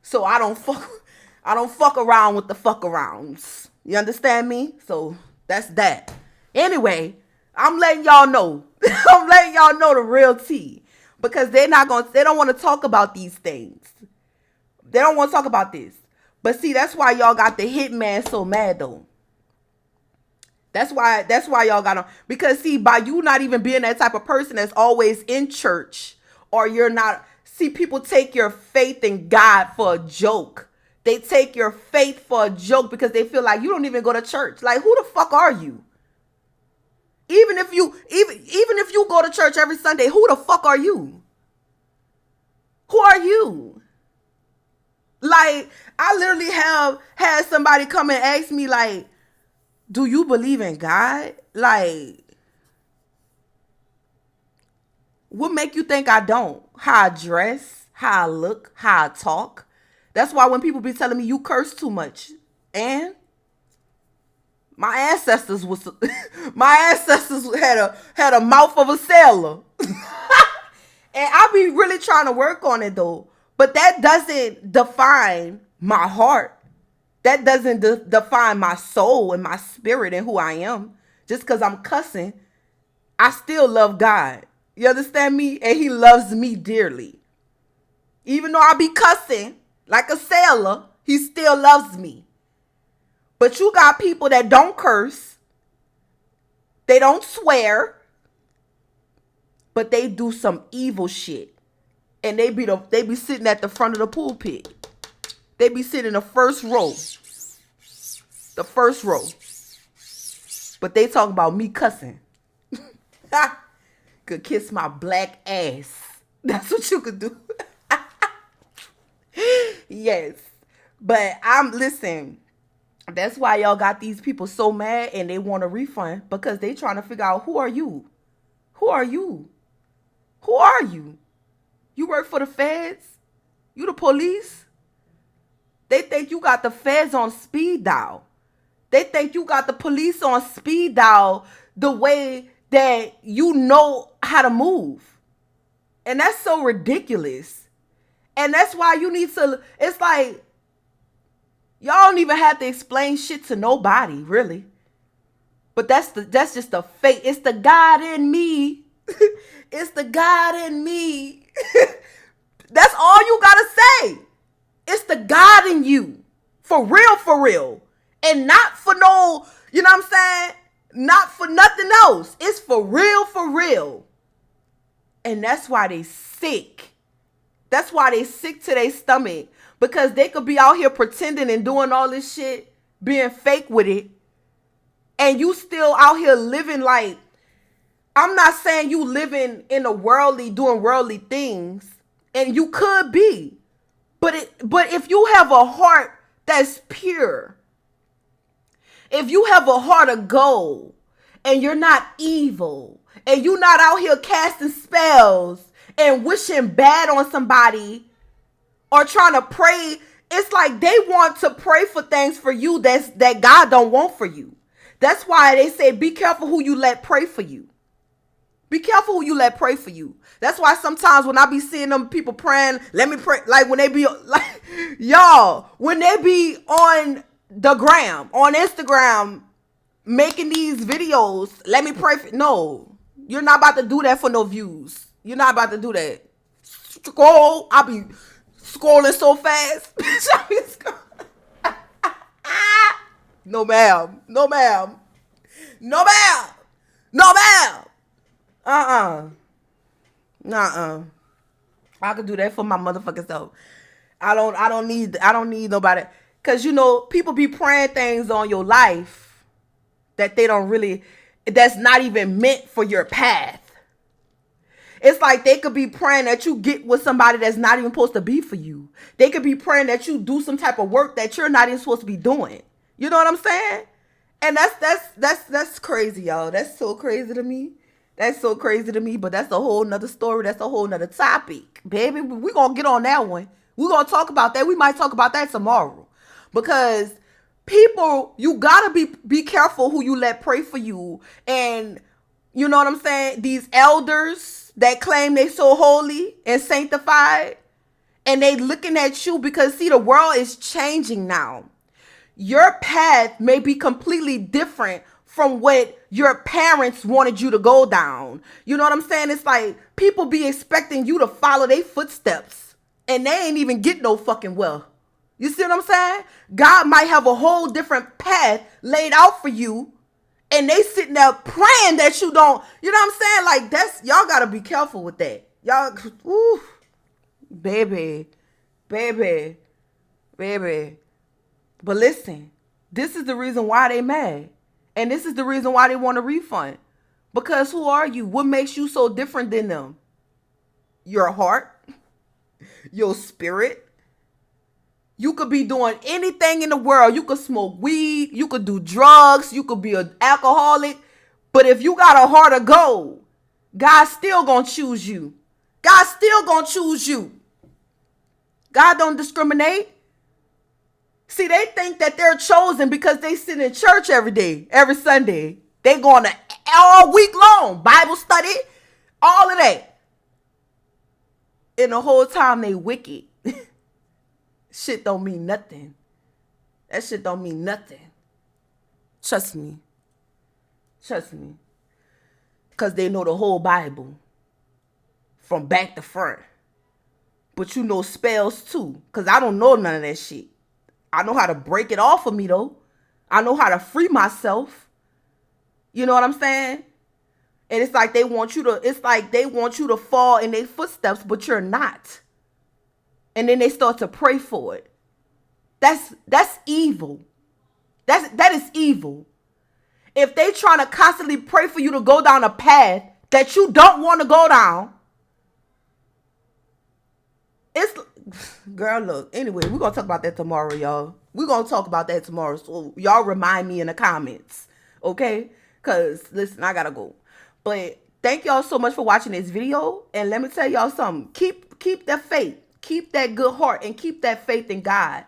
So I don't fuck around with the fuck arounds. You understand me? So that's that. Anyway, I'm letting y'all know. I'm letting y'all know the real tea. Because they don't want to talk about these things. They don't want to talk about this. But see, that's why y'all got the hitman so mad though. That's why y'all got him. Because see, by you not even being that type of person that's always in church, or you're not, see, people take your faith in God for a joke. They take your faith for a joke because they feel like you don't even go to church. Like, who the fuck are you? Even if you go to church every Sunday, who the fuck are you? Who are you? Like, I literally have had somebody come and ask me, like, do you believe in God? Like, what make you think I don't? How I dress, how I look, how I talk. That's why when people be telling me you curse too much, and my ancestors had a mouth of a sailor. And I be really trying to work on it though. But that doesn't define my heart. That doesn't define my soul and my spirit and who I am. Just because I'm cussing, I still love God. You understand me? And he loves me dearly. Even though I be cussing like a sailor, he still loves me. But you got people that don't curse, they don't swear, but they do some evil shit. And they be sitting at the front of the pulpit. They be sitting in the first row. The first row. But they talk about me cussing. Could kiss my black ass. That's what you could do. Yes. But listen, that's why y'all got these people so mad and they want a refund, because they trying to figure out, who are you? Who are you? Who are you? You work for the feds? You the police? They think you got the feds on speed dial. They think you got the police on speed dial the way that you know how to move. And that's so ridiculous. And that's why you need to, it's like, y'all don't even have to explain shit to nobody, really. But that's just the fate. It's the God in me. It's the God in me. That's all you gotta say. It's the God in you. For real, for real. And not for no, you know what I'm saying? Not for nothing else. It's for real, for real. And that's why they sick. That's why they sick to their stomach. Because they could be out here pretending and doing all this shit, being fake with it. And you still out here living like, I'm not saying you living in a worldly, doing worldly things. And you could be. But if you have a heart that's pure, if you have a heart of gold, and you're not evil, and you're not out here casting spells and wishing bad on somebody or trying to pray, it's like they want to pray for things for you that God don't want for you. That's why they say, be careful who you let pray for you. Be careful who you let pray for you. That's why sometimes when I be seeing them people praying, let me pray, like when they be like, y'all, when they be on the gram, on Instagram, making these videos, let me pray for, no, you're not about to do that for no views. You're not about to do that. Scroll, I be scrolling so fast. No ma'am, no ma'am, no ma'am, no ma'am. Nuh-uh. I could do that for my motherfucking self. I don't need nobody. Cause you know, people be praying things on your life that they don't really, that's not even meant for your path. It's like they could be praying that you get with somebody that's not even supposed to be for you. They could be praying that you do some type of work that you're not even supposed to be doing. You know what I'm saying? And that's crazy, y'all. That's so crazy to me. That's so crazy to me, but that's a whole nother story. That's a whole nother topic. Baby, we're going to get on that one. We're going to talk about that. We might talk about that tomorrow. Because people, you got to be careful who you let pray for you. And you know what I'm saying? These elders that claim they so holy and sanctified, and they looking at you because, see, the world is changing now. Your path may be completely different from what your parents wanted you to go down. You know what I'm saying? It's like people be expecting you to follow their footsteps, and they ain't even get no fucking well. You see what I'm saying? God might have a whole different path laid out for you, and they sitting there praying that you don't. You know what I'm saying? Like, that's, y'all gotta be careful with that. Y'all, ooh, baby. But listen, this is the reason why they mad. And this is the reason why they want a refund. Because who are you? What makes you so different than them? Your heart, your spirit. You could be doing anything in the world. You could smoke weed. You could do drugs. You could be an alcoholic. But if you got a heart of gold, God's still going to choose you. God's still going to choose you. God don't discriminate. See, they think that they're chosen because they sit in church every day, every Sunday. They going to all week long, Bible study, all of that. And the whole time they wicked. Shit don't mean nothing. That shit don't mean nothing. Trust me. Because they know the whole Bible from back to front. But you know spells too. Because I don't know none of that shit. I know how to break it off of me, though. I know how to free myself. You know what I'm saying? And it's like they want you to fall in their footsteps, but you're not. And then they start to pray for it. That's evil. That is evil. If they trying to constantly pray for you to go down a path that you don't want to go down, it's, girl, look, anyway, we're going to talk about that tomorrow, y'all. We're going to talk about that tomorrow. So y'all remind me in the comments, okay? Because, listen, I got to go. But thank y'all so much for watching this video. And let me tell y'all something. Keep that faith. Keep that good heart and keep that faith in God.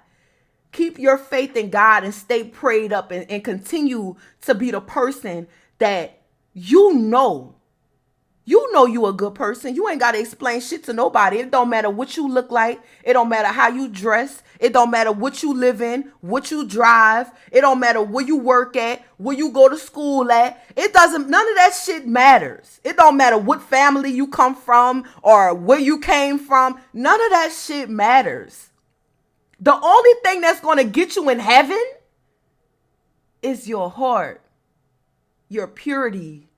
Keep your faith in God and stay prayed up and continue to be the person that you know you a good person. You ain't got to explain shit to nobody. It don't matter what you look like. It don't matter how you dress. It don't matter what you live in, what you drive. It don't matter where you work at, where you go to school at. It doesn't, none of that shit matters. It don't matter what family you come from or where you came from. None of that shit matters. The only thing that's going to get you in heaven is your heart, your purity.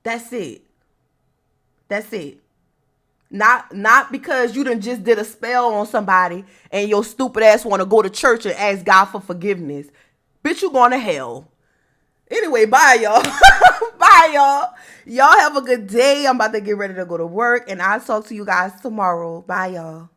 That's it. That's it. Not because you done just did a spell on somebody and your stupid ass want to go to church and ask God for forgiveness. Bitch, you going to hell. Anyway, bye, y'all. Bye, y'all. Y'all have a good day. I'm about to get ready to go to work, and I'll talk to you guys tomorrow. Bye, y'all.